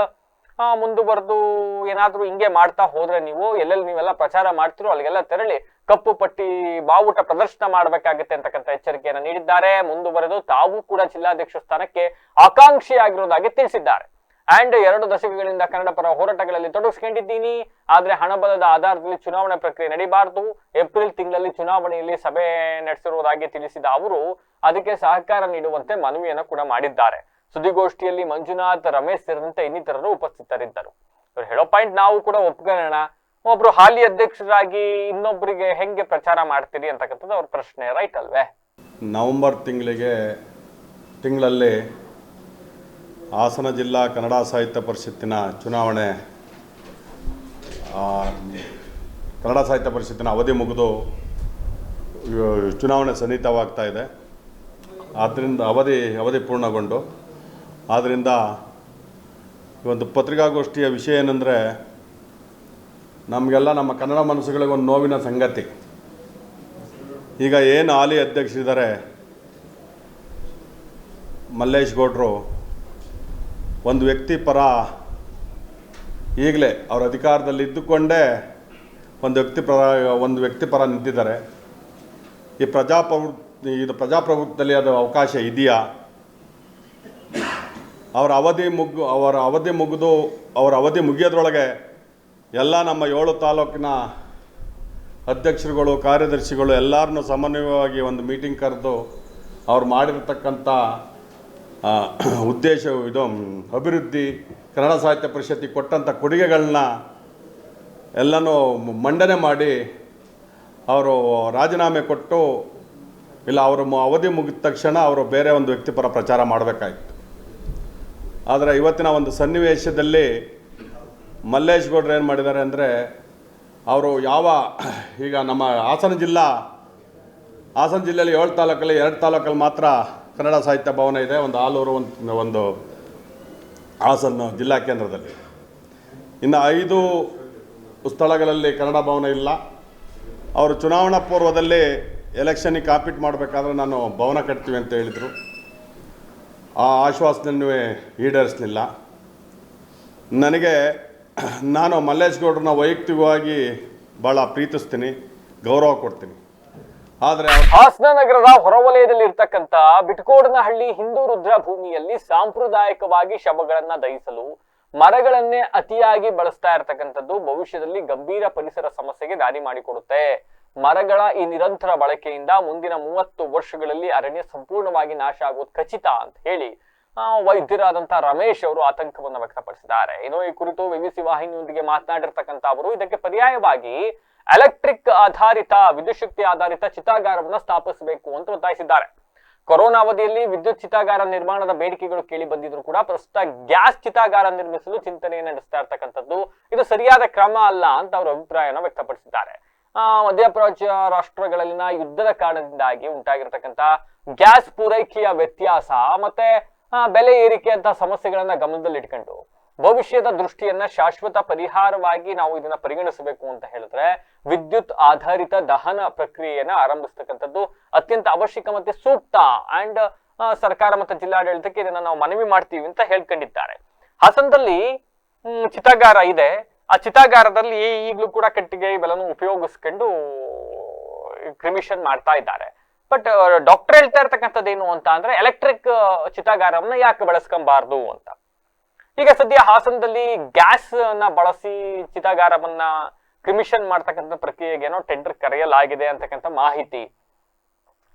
Speaker 1: ಮುಂದುವರೆದು ಏನಾದ್ರೂ ಹಿಂಗೆ ಮಾಡ್ತಾ ಹೋದ್ರೆ ನೀವು ಎಲ್ಲೆಲ್ಲಿ ನೀವೆಲ್ಲ ಪ್ರಚಾರ ಮಾಡ್ತಿರೋ ಅಲ್ಲಿಗೆಲ್ಲ ತೆರಳಿ ಕಪ್ಪು ಪಟ್ಟಿ ಬಾವುಟ ಪ್ರದರ್ಶನ ಮಾಡಬೇಕಾಗುತ್ತೆ ಅಂತಕ್ಕಂಥ ಎಚ್ಚರಿಕೆಯನ್ನು ನೀಡಿದ್ದಾರೆ. ಮುಂದುವರೆದು ತಾವು ಕೂಡ ಜಿಲ್ಲಾಧ್ಯಕ್ಷ ಸ್ಥಾನಕ್ಕೆ ಆಕಾಂಕ್ಷಿಯಾಗಿರೋದಾಗಿ ತಿಳಿಸಿದ್ದಾರೆ. ಅಂಡ್ 2 ದಶಕಗಳಿಂದ ಕನ್ನಡ ಪರ ಹೋರಾಟಗಳಲ್ಲಿ ತೊಡಗಿಸ್ಕೊಂಡಿದ್ದೀನಿ, ಆದ್ರೆ ಹಣಬಲದ ಆಧಾರದಲ್ಲಿ ಚುನಾವಣೆ ಪ್ರಕ್ರಿಯೆ ನಡೀಬಾರದು. ಏಪ್ರಿಲ್ ತಿಂಗಳಲ್ಲಿ ಚುನಾವಣೆಯಲ್ಲಿ ಸಭೆ ನಡೆಸಿರುವುದಾಗಿ ತಿಳಿಸಿದ ಅವರು ಅದಕ್ಕೆ ಸಹಕಾರ ನೀಡುವಂತೆ ಮನವಿಯನ್ನು ಕೂಡ ಮಾಡಿದ್ದಾರೆ. ಸುದ್ದಿಗೋಷ್ಠಿಯಲ್ಲಿ ಮಂಜುನಾಥ್, ರಮೇಶ್ ಸೇರಿದಂತೆ ಇನ್ನಿತರರು ಉಪಸ್ಥಿತರಿದ್ದರು. ಇವರು ಹೇಳೋ ಪಾಯಿಂಟ್ ನಾವು ಕೂಡ ಒಪ್ಕೊಳ್ಳೋಣ. ಒಬ್ರು ಹಾಲಿ ಅಧ್ಯಕ್ಷರಾಗಿ ಇನ್ನೊಬ್ಬರಿಗೆ ಹೆಂಗೆ ಪ್ರಚಾರ ಮಾಡ್ತೀರಿ ಅಂತಕ್ಕಂಥದ್ದು ಅವ್ರ ಪ್ರಶ್ನೆ, ರೈಟ್ ಅಲ್ವೇ?
Speaker 7: ನವೆಂಬರ್ ತಿಂಗಳಲ್ಲಿ ಹಾಸನ ಜಿಲ್ಲಾ ಕನ್ನಡ ಸಾಹಿತ್ಯ ಪರಿಷತ್ತಿನ ಚುನಾವಣೆ, ಕನ್ನಡ ಸಾಹಿತ್ಯ ಪರಿಷತ್ತಿನ ಅವಧಿ ಮುಗಿದು ಚುನಾವಣೆ ಸನ್ನಿಹಿತವಾಗ್ತಾ ಇದೆ. ಆದ್ದರಿಂದ ಅವಧಿ ಪೂರ್ಣಗೊಂಡು ಆದ್ದರಿಂದ ಈ ಒಂದು ಪತ್ರಿಕಾಗೋಷ್ಠಿಯ ವಿಷಯ ಏನಂದರೆ, ನಮಗೆಲ್ಲ ನಮ್ಮ ಕನ್ನಡ ಮನಸ್ಸುಗಳಿಗೆ ಒಂದು ನೋವಿನ ಸಂಗತಿ. ಈಗ ಏನು ಹಾಲಿ ಅಧ್ಯಕ್ಷರಿದ್ದಾರೆ ಮಲ್ಲೇಶ್ ಗೌಡರು, ಒಂದು ವ್ಯಕ್ತಿ ಪರ ಈಗಲೇ ಅವ್ರ ಅಧಿಕಾರದಲ್ಲಿ ಇದ್ದುಕೊಂಡೇ ಒಂದು ವ್ಯಕ್ತಿ ಪರ ನಿಂತಿದ್ದಾರೆ. ಇದು ಪ್ರಜಾಪ್ರಭುತ್ವದಲ್ಲಿ ಅದು ಅವಕಾಶ ಇದೆಯಾ? ಅವರ ಅವಧಿ ಮುಗಿಯೋದ್ರೊಳಗೆ ಎಲ್ಲ ನಮ್ಮ 7 ತಾಲೂಕಿನ ಅಧ್ಯಕ್ಷರುಗಳು, ಕಾರ್ಯದರ್ಶಿಗಳು ಎಲ್ಲರನ್ನೂ ಸಮನ್ವಯವಾಗಿ ಒಂದು ಮೀಟಿಂಗ್ ಕರೆದು ಅವ್ರು ಮಾಡಿರ್ತಕ್ಕಂಥ ಉದ್ದೇಶ ಇದು ಅಭಿವೃದ್ಧಿ, ಕನ್ನಡ ಸಾಹಿತ್ಯ ಪರಿಷತ್ತಿಗೆ ಕೊಟ್ಟಂಥ ಕೊಡುಗೆಗಳನ್ನ ಎಲ್ಲನೂ ಮಂಡನೆ ಮಾಡಿ ಅವರು ರಾಜೀನಾಮೆ ಕೊಟ್ಟು, ಇಲ್ಲ ಅವರ ಅವಧಿ ಮುಗಿದ ತಕ್ಷಣ ಅವರು ಬೇರೆ ಒಂದು ವ್ಯಕ್ತಿ ಪರ ಪ್ರಚಾರ ಮಾಡಬೇಕಾಗಿತ್ತು. ಆದರೆ ಇವತ್ತಿನ ಒಂದು ಸನ್ನಿವೇಶದಲ್ಲಿ ಮಲ್ಲೇಶ್ ಗೌಡ್ರು ಏನು ಮಾಡಿದ್ದಾರೆ ಅಂದರೆ, ಅವರು ಈಗ ನಮ್ಮ ಹಾಸನ ಜಿಲ್ಲೆಯಲ್ಲಿ 7 ತಾಲೂಕಲ್ಲಿ 2 ತಾಲೂಕಲ್ಲಿ ಮಾತ್ರ ಕನ್ನಡ ಸಾಹಿತ್ಯ ಭವನ ಇದೆ. ಒಂದು ಆಲೂರು, ಒಂದು ಹಾಸನ ಜಿಲ್ಲಾ ಕೇಂದ್ರದಲ್ಲಿ. ಇನ್ನು 5 ಸ್ಥಳಗಳಲ್ಲಿ ಕನ್ನಡ ಭವನ ಇಲ್ಲ. ಅವರು ಚುನಾವಣಾ ಪೂರ್ವದಲ್ಲಿ ಎಲೆಕ್ಷನ್ನಿಗೆ ಕಾಂಪೀಟ್ ಮಾಡಬೇಕಾದ್ರೆ ನಾನು ಭವನ ಕಟ್ತೀವಿ ಅಂತ ಹೇಳಿದರು. ಆ ಆಶ್ವಾಸನೆಯೂ ಈಡೇರಿಸಲಿಲ್ಲ. ನಾನು ಮಲ್ಲೇಶ್ ಗೌಡ್ರನ್ನ ವೈಯಕ್ತಿಕವಾಗಿ ಭಾಳ ಪ್ರೀತಿಸ್ತೀನಿ, ಗೌರವ ಕೊಡ್ತೀನಿ. ಆದ್ರೆ
Speaker 1: ಹಾಸನ ನಗರದ ಹೊರವಲಯದಲ್ಲಿ ಇರ್ತಕ್ಕಂಥ ಬಿಟ್ಕೋಡನಹಳ್ಳಿ ಹಿಂದೂ ರುದ್ರಭೂಮಿಯಲ್ಲಿ ಸಾಂಪ್ರದಾಯಿಕವಾಗಿ ಶವಗಳನ್ನ ದಹಿಸಲು ಮರಗಳನ್ನೇ ಅತಿಯಾಗಿ ಬಳಸ್ತಾ ಇರತಕ್ಕಂಥದ್ದು ಭವಿಷ್ಯದಲ್ಲಿ ಗಂಭೀರ ಪರಿಸರ ಸಮಸ್ಯೆಗೆ ದಾರಿ ಮಾಡಿಕೊಡುತ್ತೆ. ಮರಗಳ ಈ ನಿರಂತರ ಬಳಕೆಯಿಂದ ಮುಂದಿನ 30 ವರ್ಷಗಳಲ್ಲಿ ಅರಣ್ಯ ಸಂಪೂರ್ಣವಾಗಿ ನಾಶ ಆಗೋದು ಖಚಿತ ಅಂತ ಹೇಳಿ ವೈದ್ಯರಾದಂತ ರಮೇಶ್ ಅವರು ಆತಂಕವನ್ನು ವ್ಯಕ್ತಪಡಿಸಿದ್ದಾರೆ. ಇನ್ನು ಈ ಕುರಿತು ವಿವಿಸಿ ವಾಹಿನಿಯೊಂದಿಗೆ ಮಾತನಾಡಿರ್ತಕ್ಕಂಥ ಅವರು ಇದಕ್ಕೆ ಪರ್ಯಾಯವಾಗಿ ಎಲೆಕ್ಟ್ರಿಕ್ ಆಧಾರಿತ ವಿದ್ಯುತ್ ಶಕ್ತಿ ಆಧಾರಿತ ಚಿತಾಗಾರವನ್ನು ಸ್ಥಾಪಿಸಬೇಕು ಅಂತ ಒತ್ತಾಯಿಸಿದ್ದಾರೆ. ಕೊರೋನಾ ಅವಧಿಯಲ್ಲಿ ವಿದ್ಯುತ್ ಚಿತಾಗಾರ ನಿರ್ಮಾಣದ ಬೇಡಿಕೆಗಳು ಕೇಳಿ ಬಂದಿದ್ರು ಕೂಡ ಪ್ರಸ್ತುತ ಗ್ಯಾಸ್ ಚಿತಾಗಾರ ನಿರ್ಮಿಸಲು ಚಿಂತನೆಯನ್ನು ನಡೆಸ್ತಾ ಇರ್ತಕ್ಕಂಥದ್ದು ಇದು ಸರಿಯಾದ ಕ್ರಮ ಅಲ್ಲ ಅಂತ ಅವರು ಅಭಿಪ್ರಾಯನ ವ್ಯಕ್ತಪಡಿಸಿದ್ದಾರೆ. ಮಧ್ಯಪ್ರಾಚ್ಯ ರಾಷ್ಟ್ರಗಳಲ್ಲಿನ ಯುದ್ಧದ ಕಾರಣದಿಂದಾಗಿ ಉಂಟಾಗಿರ್ತಕ್ಕಂಥ ಗ್ಯಾಸ್ ಪೂರೈಕೆಯ ವ್ಯತ್ಯಾಸ ಮತ್ತೆ ಬೆಲೆ ಏರಿಕೆಯಂತಹ ಸಮಸ್ಯೆಗಳನ್ನ ಗಮನದಲ್ಲಿಟ್ಕೊಂಡು ಭವಿಷ್ಯದ ದೃಷ್ಟಿಯನ್ನ ಶಾಶ್ವತ ಪರಿಹಾರವಾಗಿ ನಾವು ಇದನ್ನ ಪರಿಗಣಿಸಬೇಕು ಅಂತ ಹೇಳಿದ್ರೆ ವಿದ್ಯುತ್ ಆಧಾರಿತ ದಹನ ಪ್ರಕ್ರಿಯೆಯನ್ನ ಆರಂಭಿಸ್ತಕ್ಕಂಥದ್ದು ಅತ್ಯಂತ ಅವಶ್ಯಕ ಮತ್ತೆ ಸೂಕ್ತ. ಅಂಡ್ ಸರ್ಕಾರ ಮತ್ತು ಜಿಲ್ಲಾಡಳಿತಕ್ಕೆ ಇದನ್ನ ನಾವು ಮನವಿ ಮಾಡ್ತೀವಿ ಅಂತ ಹೇಳ್ಕೊಂಡಿದ್ದಾರೆ. ಹಾಸನದಲ್ಲಿ ಚಿತಾಗಾರ ಇದೆ. ಆ ಚಿತಾಗಾರದಲ್ಲಿ ಈಗಲೂ ಕೂಡ ಕಟ್ಟಿಗೆ ಇವೆಲ್ಲನೂ ಉಪಯೋಗಿಸ್ಕೊಂಡು ಕ್ರಿಮಿಷನ್ ಮಾಡ್ತಾ ಇದ್ದಾರೆ. ಬಟ್ ಡಾಕ್ಟರ್ ಹೇಳ್ತಾ ಇರ್ತಕ್ಕಂಥದ್ದು ಏನು ಅಂತ ಅಂದ್ರೆ ಎಲೆಕ್ಟ್ರಿಕ್ ಚಿತಾಗಾರವನ್ನ ಯಾಕೆ ಬಳಸ್ಕೊಂಬಾರ್ದು ಅಂತ. ಈಗ ಸದ್ಯ ಹಾಸನದಲ್ಲಿ ಗ್ಯಾಸ್ ನ ಬಳಸಿ ಚಿತಾಗಾರವನ್ನ ಕ್ರಿಮಿಷನ್ ಮಾಡ್ತಕ್ಕಂಥ ಪ್ರಕ್ರಿಯೆಗೆ ಏನೋ ಟೆಂಡರ್ ಕರೆಯಲಾಗಿದೆ ಅಂತಕ್ಕಂಥ ಮಾಹಿತಿ.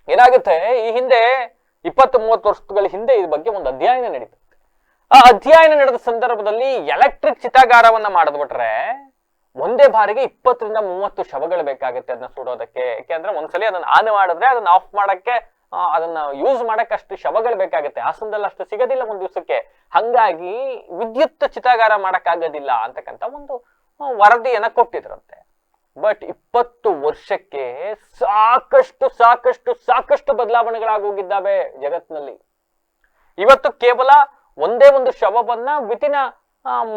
Speaker 1: ಏನಾಗುತ್ತೆ, ಈ ಹಿಂದೆ 20-30 ವರ್ಷಗಳ ಹಿಂದೆ ಈ ಬಗ್ಗೆ ಒಂದು ಅಧ್ಯಯನ ನಡೀತದೆ. ಆ ಅಧ್ಯಯನ ನಡೆದ ಸಂದರ್ಭದಲ್ಲಿ ಎಲೆಕ್ಟ್ರಿಕ್ ಚಿತಾಗಾರವನ್ನ ಮಾಡಿದ್ಬಿಟ್ರೆ ಒಂದೇ ಬಾರಿಗೆ 20ರಿಂದ 30 ಶವಗಳು ಬೇಕಾಗುತ್ತೆ ಅದನ್ನ ಸುಡೋದಕ್ಕೆ. ಯಾಕೆಂದ್ರೆ ಒಂದ್ಸಲಿ ಅದನ್ನ ಆನ್ ಮಾಡಿದ್ರೆ ಅದನ್ನ ಆಫ್ ಮಾಡಕ್ಕೆ ಅದನ್ನ ಯೂಸ್ ಮಾಡಕ್ಕೆ ಅಷ್ಟು ಶವಗಳು ಬೇಕಾಗುತ್ತೆ. ಹಾಸನದಲ್ಲಿ ಅಷ್ಟು ಸಿಗೋದಿಲ್ಲ ಒಂದ್ ದಿವಸಕ್ಕೆ. ಹಂಗಾಗಿ ವಿದ್ಯುತ್ ಚಿತಾಗಾರ ಮಾಡಕ್ಕಾಗೋದಿಲ್ಲ ಅಂತಕ್ಕಂಥ ಒಂದು ವರದಿಯನ್ನ ಕೊಟ್ಟಿದ್ರಂತೆ. ಬಟ್ 20 ವರ್ಷಕ್ಕೆ ಸಾಕಷ್ಟು ಸಾಕಷ್ಟು ಸಾಕಷ್ಟು ಬದಲಾವಣೆಗಳಾಗೋಗಿದ್ದಾವೆ ಜಗತ್ನಲ್ಲಿ. ಇವತ್ತು ಕೇವಲ ಒಂದೇ ಒಂದು ಶವವನ್ನ ವಿತಿನ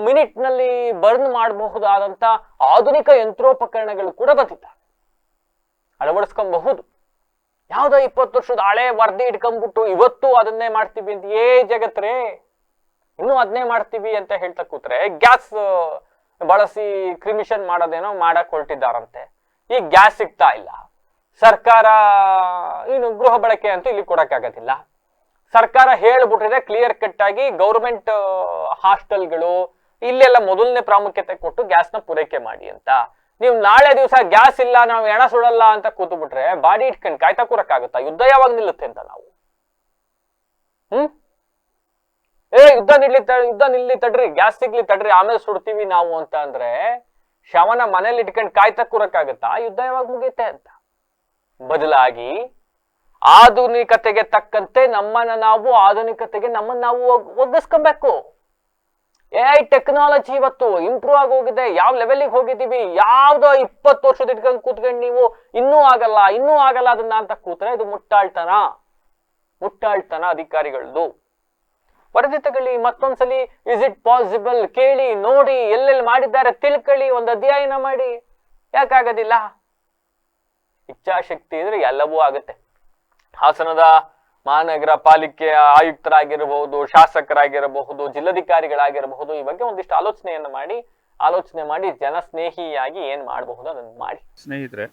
Speaker 1: ಮಿನಿಟ್ ನಲ್ಲಿ ಬರ್ನ್ ಮಾಡಬಹುದಾದಂತ ಆಧುನಿಕ ಯಂತ್ರೋಪಕರಣಗಳು ಕೂಡ ಬಂದಿದ್ದಾವೆ, ಅಳವಡಿಸ್ಕೊಬಹುದು. ಯಾವ್ದೋ 20 ವರ್ಷದ ಹಳೆ ವರದಿ ಇಟ್ಕೊಂಡ್ಬಿಟ್ಟು ಇವತ್ತು ಅದನ್ನೇ ಮಾಡ್ತೀವಿ ಅಂತ ಜಗತ್ರೇ ಇನ್ನೂ ಅದನ್ನೇ ಮಾಡ್ತೀವಿ ಅಂತ ಹೇಳ್ತಾ ಕೂತ್ರೆ ಗ್ಯಾಸ್ ಬಳಸಿ ಕ್ರಿಮಿಷನ್ ಮಾಡೋದೇನೋ ಮಾಡಕ್ ಹೊರಟಿದ್ದಾರಂತೆ. ಈ ಗ್ಯಾಸ್ ಸಿಗ್ತಾ ಇಲ್ಲ. ಸರ್ಕಾರ ಇನ್ನು ಗೃಹ ಬಳಕೆ ಅಂತೂ ಇಲ್ಲಿ ಕೊಡಕ್ಕಾಗೋದಿಲ್ಲ. ಸರ್ಕಾರ ಹೇಳ್ಬಿಟ್ರಿದೆ ಕ್ಲಿಯರ್ ಕಟ್ ಆಗಿ ಗೌರ್ಮೆಂಟ್ ಹಾಸ್ಟೆಲ್ಗಳು ಇಲ್ಲೆಲ್ಲ ಮೊದಲನೇ ಪ್ರಾಮುಖ್ಯತೆ ಕೊಟ್ಟು ಗ್ಯಾಸ್ನ ಪೂರೈಕೆ ಮಾಡಿ ಅಂತ. ನೀವು ನಾಳೆ ದಿವಸ ಗ್ಯಾಸ್ ಇಲ್ಲ, ನಾವು ಎಣ ಸುಡಲ್ಲ ಅಂತ ಕೂತು ಬಿಟ್ರೆ ಬಾಡಿ ಇಟ್ಕೊಂಡು ಕಾಯ್ತಾ ಕೂರಕ್ಕಾಗುತ್ತಾ? ಯುದ್ಧ ಯಾವಾಗ ನಿಲ್ಲುತ್ತೆ ಅಂತ ನಾವು ಯುದ್ಧ ನಿಲ್ಲಿ ತಡ್ರಿ, ಗ್ಯಾಸ್ ಸಿಗ್ಲಿ ತಡ್ರಿ, ಆಮೇಲೆ ಸುಡ್ತೀವಿ ನಾವು ಅಂತ ಅಂದ್ರೆ ಶವನ ಮನೇಲಿ ಇಟ್ಕೊಂಡು ಕಾಯ್ತಾ ಕೂರಕ್ಕಾಗತ್ತಾ? ಯುದ್ಧ ಯಾವಾಗ ಮುಗಿಯುತ್ತೆ ಅಂತ. ಬದಲಾಗಿ ಆಧುನಿಕತೆಗೆ ತಕ್ಕಂತೆ ನಮ್ಮನ್ನ ನಾವು ಆಧುನಿಕತೆಗೆ ನಮ್ಮನ್ನ ನಾವು ಒಗ್ಗಿಸ್ಕೊಬೇಕು. AI ಟೆಕ್ನಾಲಜಿ ಇವತ್ತು ಇಂಪ್ರೂವ್ ಆಗಿ ಹೋಗಿದೆ. ಯಾವ ಲೆವೆಲ್ಗೆ ಹೋಗಿದ್ದೀವಿ? ಯಾವ್ದೋ 20 ವರ್ಷದ ಇಟ್ಕೊಂಡು ಕೂತ್ಕೊಂಡು ನೀವು ಇನ್ನೂ ಆಗಲ್ಲ ಅದನ್ನ ಅಂತ ಕೂತ್ರೆ ಇದು ಮುಟ್ಟಾಳ್ತನ ಅಧಿಕಾರಿಗಳದ್ದು. ವರದಿ ತಗೊಳ್ಳಿ, ಮತ್ತೊಂದ್ಸಲಿ ಇಸ್ ಇಟ್ ಪಾಸಿಬಲ್ ಕೇಳಿ ನೋಡಿ, ಎಲ್ಲೆಲ್ಲಿ ಮಾಡಿದ್ದಾರೆ ತಿಳ್ಕೊಳ್ಳಿ, ಒಂದು ಅಧ್ಯಯನ ಮಾಡಿ. ಯಾಕಾಗೋದಿಲ್ಲ? ಇಚ್ಛಾಶಕ್ತಿ ಇದ್ರೆ ಎಲ್ಲವೂ ಆಗುತ್ತೆ. ಹಾಸನದ ಮಹಾನಗರ ಪಾಲಿಕೆಯ ಆಯುಕ್ತರಾಗಿರಬಹುದು, ಶಾಸಕರಾಗಿರಬಹುದು, ಜಿಲ್ಲಾಧಿಕಾರಿಗಳಾಗಿರಬಹುದು, ಈ ಬಗ್ಗೆ ಒಂದಿಷ್ಟು ಆಲೋಚನೆ ಮಾಡಿ ಜನಸ್ನೇಹಿಯಾಗಿ ಏನ್ ಮಾಡಬಹುದು ಅದನ್ನು ಮಾಡಿ.
Speaker 8: ಸ್ನೇಹಿತರೆ,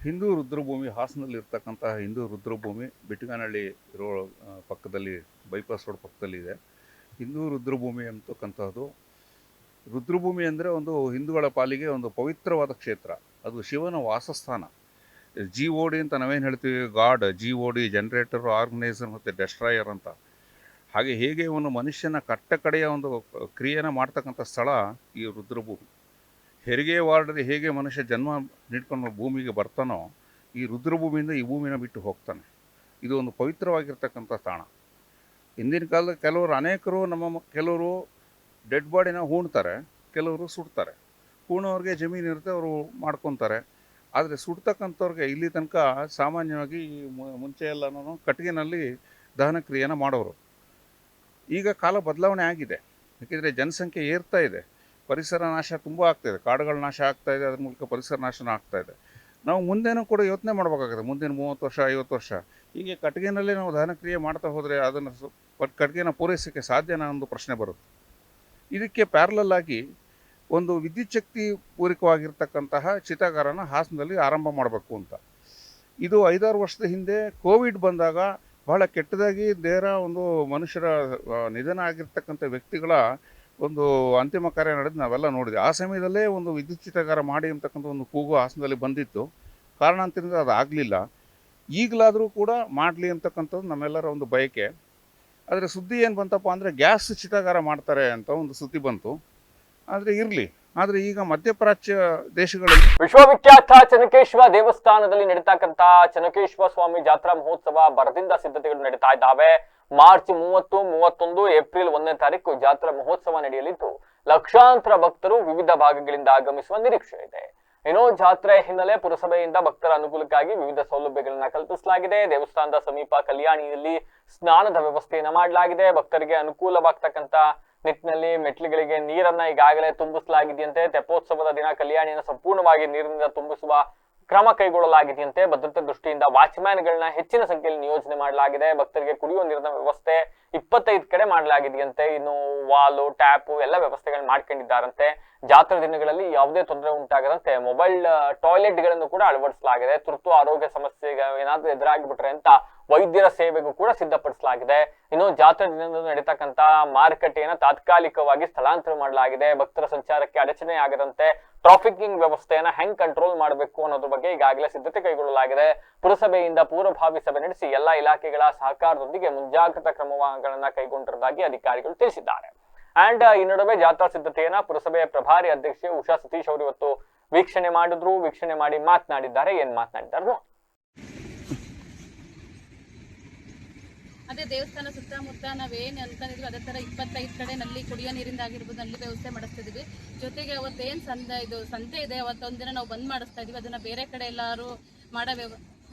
Speaker 8: ಹಿಂದೂ ರುದ್ರಭೂಮಿ ಹಾಸನಲ್ಲಿ ಇರ್ತಕ್ಕಂತಹ ಹಿಂದೂ ರುದ್ರಭೂಮಿ ಬಿಟ್ಟಗಾನಹಳ್ಳಿ ರೋ ಪಕ್ಕದಲ್ಲಿ ಬೈಪಾಸ್ ರೋಡ್ ಪಕ್ಕದಲ್ಲಿ ಇದೆ. ಹಿಂದೂ ರುದ್ರಭೂಮಿ ಅಂತಕ್ಕಂಥದ್ದು, ರುದ್ರಭೂಮಿ ಅಂದರೆ ಒಂದು ಹಿಂದೂಗಳ ಪಾಲಿಗೆ ಒಂದು ಪವಿತ್ರವಾದ ಕ್ಷೇತ್ರ. ಅದು ಶಿವನ ವಾಸಸ್ಥಾನ. GOD ಅಂತ ನಾವೇನು ಹೇಳ್ತೀವಿ, ಗಾಡ್, GOD ಜನರೇಟರ್, ಆರ್ಗನೈಸರ್ ಮತ್ತು ಡೆಸ್ಟ್ರಾಯರ್ ಅಂತ. ಹಾಗೆ ಹೇಗೆ ಒಂದು ಮನುಷ್ಯನ ಕಡೆಯ ಒಂದು ಕ್ರಿಯೆನ ಮಾಡ್ತಕ್ಕಂಥ ಸ್ಥಳ ಈ ರುದ್ರಭೂಮಿ. ಹೆರಿಗೆ ವಾರ್ಡಲ್ಲಿ ಹೇಗೆ ಮನುಷ್ಯ ಜನ್ಮ ನೀಡ್ಕೊಂಡು ಭೂಮಿಗೆ ಬರ್ತಾನೋ, ಈ ರುದ್ರಭೂಮಿಯಿಂದ ಈ ಭೂಮಿನ ಬಿಟ್ಟು ಹೋಗ್ತಾನೆ. ಇದು ಒಂದು ಪವಿತ್ರವಾಗಿರ್ತಕ್ಕಂಥ ತಾಣ. ಹಿಂದಿನ ಕಾಲದ ಅನೇಕರು ಕೆಲವರು ಡೆಡ್ ಬಾಡಿನ ಹೂಣ್ತಾರೆ, ಕೆಲವರು ಸುಡ್ತಾರೆ. ಹೂಣೋರಿಗೆ ಜಮೀನು ಇರುತ್ತೆ, ಅವರು ಮಾಡ್ಕೊತಾರೆ. ಆದರೆ ಸುಡ್ತಕ್ಕಂಥವ್ರಿಗೆ ಇಲ್ಲಿ ತನಕ ಸಾಮಾನ್ಯವಾಗಿ ಮುಂಚೆ ಎಲ್ಲನೂ ಕಟ್ಟಿಗೆನಲ್ಲಿ ದಹನ ಕ್ರಿಯೆನ ಮಾಡೋರು. ಈಗ ಕಾಲ ಬದಲಾವಣೆ ಆಗಿದೆ. ಯಾಕೆಂದರೆ ಜನಸಂಖ್ಯೆ ಏರ್ತಾ ಇದೆ, ಪರಿಸರ ನಾಶ ತುಂಬ ಆಗ್ತಾಯಿದೆ, ಕಾಡುಗಳ ನಾಶ ಆಗ್ತಾಯಿದೆ, ಅದ್ರ ಮೂಲಕ ಪರಿಸರ ನಾಶನ ಆಗ್ತಾಯಿದೆ. ನಾವು ಮುಂದೇನೂ ಕೂಡ ಯೋಚನೆ ಮಾಡಬೇಕಾಗುತ್ತೆ. ಮುಂದಿನ 30 ವರ್ಷ 50 ವರ್ಷ ಹೀಗೆ ಕಟ್ಟಿಗೆನಲ್ಲೇ ನಾವು ದಹನ ಕ್ರಿಯೆ ಮಾಡ್ತಾ ಹೋದರೆ ಅದನ್ನು ಕಟ್ಟಿಗೆನ ಪೂರೈಸೋಕ್ಕೆ ಸಾಧ್ಯನಾ ಅನ್ನೋ ಪ್ರಶ್ನೆ ಬರುತ್ತೆ. ಇದಕ್ಕೆ ಪ್ಯಾರಲಲ್ ಆಗಿ ಒಂದು ವಿದ್ಯುತ್ ಶಕ್ತಿ ಪೂರಕವಾಗಿರ್ತಕ್ಕಂತಹ ಚಿತಾಗಾರನ ಹಾಸನದಲ್ಲಿ ಆರಂಭ ಮಾಡಬೇಕು ಅಂತ. ಇದು 5-6 ವರ್ಷದ ಹಿಂದೆ ಕೋವಿಡ್ ಬಂದಾಗ ಬಹಳ ಕೆಟ್ಟದಾಗಿ ಒಂದು ಮನುಷ್ಯರ ನಿಧನ ಆಗಿರ್ತಕ್ಕಂಥ ವ್ಯಕ್ತಿಗಳ ಒಂದು ಅಂತಿಮ ಕಾರ್ಯ ನಡೆದು ನಾವೆಲ್ಲ ನೋಡಿದೆ. ಆ ಸಮಯದಲ್ಲೇ ಒಂದು ವಿದ್ಯುತ್ ಚಿತಾಗಾರ ಮಾಡಿ ಅಂತಕ್ಕಂಥ ಒಂದು ಕೂಗು ಹಾಸನದಲ್ಲಿ ಬಂದಿತ್ತು. ಕಾರಣಾಂತರದಿಂದ ಅದು ಆಗಲಿಲ್ಲ. ಈಗಲಾದರೂ ಕೂಡ ಮಾಡಲಿ ಅಂತಕ್ಕಂಥದ್ದು ನಮ್ಮೆಲ್ಲರ ಒಂದು ಬಯಕೆ. ಆದರೆ ಸುದ್ದಿ ಏನು ಬಂತಪ್ಪ ಅಂದರೆ ಗ್ಯಾಸ್ ಚಿತಾಗಾರ ಮಾಡ್ತಾರೆ ಅಂತ ಒಂದು ಸುದ್ದಿ ಬಂತು. ಆದರೆ ಈಗ ಮಧ್ಯಪ್ರಾಚ್ಯ ದೇಶಗಳಲ್ಲಿ
Speaker 1: ವಿಶ್ವವಿಖ್ಯಾತ ಚೆನ್ನಕೇಶ್ವರ ದೇವಸ್ಥಾನದಲ್ಲಿ ನಡೀತಕ್ಕಂತ ಚೆನ್ನಕೇಶ್ವರ ಸ್ವಾಮಿ ಜಾತ್ರಾ ಮಹೋತ್ಸವ ಭರದಿಂದ ಸಿದ್ಧತೆಗಳು ನಡೀತಾ ಇದ್ದಾವೆ. ಮಾರ್ಚ್ 30, 31, ಏಪ್ರಿಲ್ 1ನೇ ತಾರೀಕು ಜಾತ್ರಾ ಮಹೋತ್ಸವ ನಡೆಯಲಿದ್ದು ಲಕ್ಷಾಂತರ ಭಕ್ತರು ವಿವಿಧ ಭಾಗಗಳಿಂದ ಆಗಮಿಸುವ ನಿರೀಕ್ಷೆ ಇದೆ. ಇನ್ನು ಜಾತ್ರೆ ಹಿನ್ನೆಲೆ ಪುರಸಭೆಯಿಂದ ಭಕ್ತರ ಅನುಕೂಲಕ್ಕಾಗಿ ವಿವಿಧ ಸೌಲಭ್ಯಗಳನ್ನ ಕಲ್ಪಿಸಲಾಗಿದೆ. ದೇವಸ್ಥಾನದ ಸಮೀಪ ಕಲ್ಯಾಣಿಯಲ್ಲಿ ಸ್ನಾನದ ವ್ಯವಸ್ಥೆಯನ್ನ ಮಾಡಲಾಗಿದೆ. ಭಕ್ತರಿಗೆ ಅನುಕೂಲವಾಗ್ತಕ್ಕಂತ ನಿಟ್ಟಿನಲ್ಲಿ ಮೆಟ್ಲುಗಳಿಗೆ ನೀರನ್ನ ಈಗಾಗಲೇ ತುಂಬಿಸಲಾಗಿದೆಯಂತೆ. ತೆಪ್ಪೋತ್ಸವದ ದಿನ ಕಲ್ಯಾಣಿಯನ್ನು ಸಂಪೂರ್ಣವಾಗಿ ನೀರಿನಿಂದ ತುಂಬಿಸುವ ಕ್ರಮ ಕೈಗೊಳ್ಳಲಾಗಿದೆಯಂತೆ. ಭದ್ರತೆ ದೃಷ್ಟಿಯಿಂದ ವಾಚ್ಮ್ಯಾನ್ಗಳನ್ನ ಹೆಚ್ಚಿನ ಸಂಖ್ಯೆಯಲ್ಲಿ ನಿಯೋಜನೆ ಮಾಡಲಾಗಿದೆ. ಭಕ್ತರಿಗೆ ಕುಡಿಯುವ ನೀರಿನ ವ್ಯವಸ್ಥೆ 25 ಕಡೆ ಮಾಡಲಾಗಿದೆಯಂತೆ. ಇನ್ನು ವಾಲು, ಟ್ಯಾಪು ಎಲ್ಲ ವ್ಯವಸ್ಥೆಗಳನ್ನ ಮಾಡ್ಕೊಂಡಿದ್ದಾರಂತೆ. ಜಾತ್ರಾ ದಿನಗಳಲ್ಲಿ ಯಾವುದೇ ತೊಂದರೆ ಉಂಟಾಗದಂತೆ ಮೊಬೈಲ್ ಟಾಯ್ಲೆಟ್ಗಳನ್ನು ಕೂಡ ಅಳವಡಿಸಲಾಗಿದೆ. ತುರ್ತು ಆರೋಗ್ಯ ಸಮಸ್ಯೆ ಏನಾದ್ರೂ ಎದುರಾಗಿಬಿಟ್ರೆ ಅಂತ ವೈದ್ಯರ ಸೇವೆಗೂ ಕೂಡ ಸಿದ್ಧಪಡಿಸಲಾಗಿದೆ. ಇನ್ನು ಜಾತ್ರಾ ದಿನದಂದು ನಡೀತಕ್ಕಂತ ಮಾರುಕಟ್ಟೆಯನ್ನು ತಾತ್ಕಾಲಿಕವಾಗಿ ಸ್ಥಳಾಂತರ ಮಾಡಲಾಗಿದೆ. ಭಕ್ತರ ಸಂಚಾರಕ್ಕೆ ಅಡಚಣೆ ಆಗದಂತೆ ಟ್ರಾಫಿಕಿಂಗ್ ವ್ಯವಸ್ಥೆಯನ್ನ ಹೆಂಗ್ ಕಂಟ್ರೋಲ್ ಮಾಡಬೇಕು ಅನ್ನೋದ್ರ ಬಗ್ಗೆ ಈಗಾಗಲೇ ಸಿದ್ಧತೆ ಕೈಗೊಳ್ಳಲಾಗಿದೆ. ಪುರಸಭೆಯಿಂದ ಪೂರ್ವಭಾವಿ ಸಭೆ ನಡೆಸಿ ಎಲ್ಲಾ ಇಲಾಖೆಗಳ ಸಹಕಾರದೊಂದಿಗೆ ಮುಂಜಾಗ್ರತಾ ಕ್ರಮಗಳನ್ನ ಕೈಗೊಂಡಿರುವುದಾಗಿ ಅಧಿಕಾರಿಗಳು ತಿಳಿಸಿದ್ದಾರೆ. ಅಂಡ್ ಈ ನಡುವೆ ಜಾತ್ರಾ ಸಿದ್ಧತೆಯನ್ನ ಪುರಸಭೆಯ ಪ್ರಭಾರಿ ಅಧ್ಯಕ್ಷೆ ಉಷಾ ಸತೀಶ್ ಅವರು ಇವತ್ತು ವೀಕ್ಷಣೆ ಮಾಡಿದ್ರು. ವೀಕ್ಷಣೆ ಮಾಡಿ ಮಾತನಾಡಿದ್ದಾರೆ. ಏನ್ ಮಾತನಾಡಿದ್ದಾರೆ ನೋಡಿ.
Speaker 9: ಅದೇ ದೇವಸ್ಥಾನ ಸುತ್ತಮುತ್ತ ನಾವೇನು ಅನ್ಕೊಂಡಿದ್ವಿ ಅದೇ ಥರ 25 ಕಡೆ ನಲ್ಲಿ ಕುಡಿಯೋ ನೀರಿಂದ ಆಗಿರ್ಬೋದು ನಲ್ಲಿ ವ್ಯವಸ್ಥೆ ಮಾಡಿಸ್ತಿದ್ವಿ. ಜೊತೆಗೆ ಅವತ್ತೇನು ಸಂತೆ ಇದೆ ಅವತ್ತೊಂದಿನ ನಾವು ಬಂದ್ ಮಾಡಿಸ್ತಾ ಇದೀವಿ. ಅದನ್ನ ಬೇರೆ ಕಡೆ ಎಲ್ಲರೂ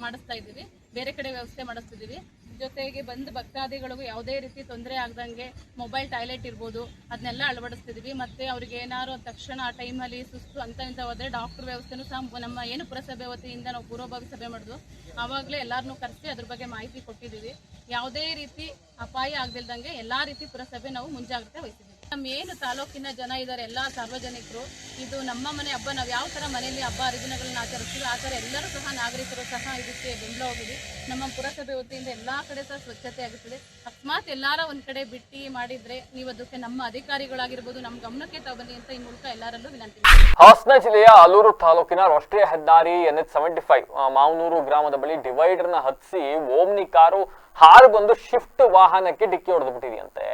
Speaker 9: ಮಾಡಿಸ್ತಾ ಇದ್ದೀವಿ, ಬೇರೆ ಕಡೆ ವ್ಯವಸ್ಥೆ ಮಾಡಿಸ್ತಿದ್ದೀವಿ. ಜೊತೆಗೆ ಬಂದು ಭಕ್ತಾದಿಗಳಿಗೂ ಯಾವುದೇ ರೀತಿ ತೊಂದರೆ ಆಗದಂಗೆ ಮೊಬೈಲ್ ಟಾಯ್ಲೆಟ್ ಇರ್ಬೋದು ಅದನ್ನೆಲ್ಲ ಅಳವಡಿಸ್ತಿದ್ವಿ. ಮತ್ತು ಅವ್ರಿಗೆ ಏನಾದ್ರು ತಕ್ಷಣ ಆ ಟೈಮಲ್ಲಿ ಸುಸ್ತು ಅಂತ ಹೋದರೆ ಡಾಕ್ಟರ್ ವ್ಯವಸ್ಥೆನೂ ಸಹ ನಮ್ಮ ಏನು ಪುರಸಭೆ ವತಿಯಿಂದ ನಾವು ಪೂರ್ವಭಾವಿ ಸಭೆ ಮಾಡಿದ್ವು ಆವಾಗಲೇ ಎಲ್ಲರನ್ನೂ ಕರೆಸಿ ಅದ್ರ ಬಗ್ಗೆ ಮಾಹಿತಿ ಕೊಟ್ಟಿದ್ದೀವಿ. ಯಾವುದೇ ರೀತಿ ಅಪಾಯ ಆಗದಿಲ್ದಂಗೆ ಎಲ್ಲ ರೀತಿ ಪುರಸಭೆ ನಾವು ಮುಂಜಾಗ್ರತೆ ವಹಿಸಿದ್ದೀವಿ. ನಮ್ಮ ಏನು ತಾಲೂಕಿನ ಜನ ಇದ್ದಾರೆ ಎಲ್ಲ ಸಾರ್ವಜನಿಕರು, ಇದು ನಮ್ಮ ಮನೆ ಹಬ್ಬ, ನಾವು ಯಾವ ಥರ ಮನೆಯಲ್ಲಿ ಹಬ್ಬ ಹರಿದಿನಗಳನ್ನ ಆಚರಿಸ್ತೀವಿ ಆ ಥರ ಎಲ್ಲರೂ ಸಹ ನಾಗರಿಕರು ಸಹ ಇದಕ್ಕೆ ಬೆಂಬಲ ಹೋಗಿದೆ. ನಮ್ಮ ಪುರಸಭೆ ವತಿಯಿಂದ ಎಲ್ಲ ಕಡೆ ಸಹ ಸ್ವಚ್ಛತೆ ಆಗುತ್ತದೆ. ಅಕಸ್ಮಾತ್ ಎಲ್ಲಾರ ಒಂದು ಕಡೆ ಬಿಟ್ಟು ಮಾಡಿದ್ರೆ ನೀವು ಅದಕ್ಕೆ ನಮ್ಮ ಅಧಿಕಾರಿಗಳಾಗಿರ್ಬೋದು ನಮ್ಮ ಗಮನಕ್ಕೆ ತಗೊಬನ್ನಿ ಅಂತ ಈ ಮೂಲಕ ಎಲ್ಲರಲ್ಲೂ ವಿನಂತಿ.
Speaker 1: ಹಾಸನ ಜಿಲ್ಲೆಯ ಆಲೂರು ತಾಲೂಕಿನ ರಾಷ್ಟ್ರೀಯ ಹೆದ್ದಾರಿ NH75 ಮಾವನೂರು ಗ್ರಾಮದ ಬಳಿ ಡಿವೈಡರ್ ನ ಹತ್ತಿಸಿ ಓಮ್ನಿ ಕಾರು ಹಾರು ಬಂದು ಶಿಫ್ಟ್ ವಾಹನಕ್ಕೆ ಡಿಕ್ಕಿ ಹೊಡೆದು ಬಿಟ್ಟಿದೆಯಂತೆ.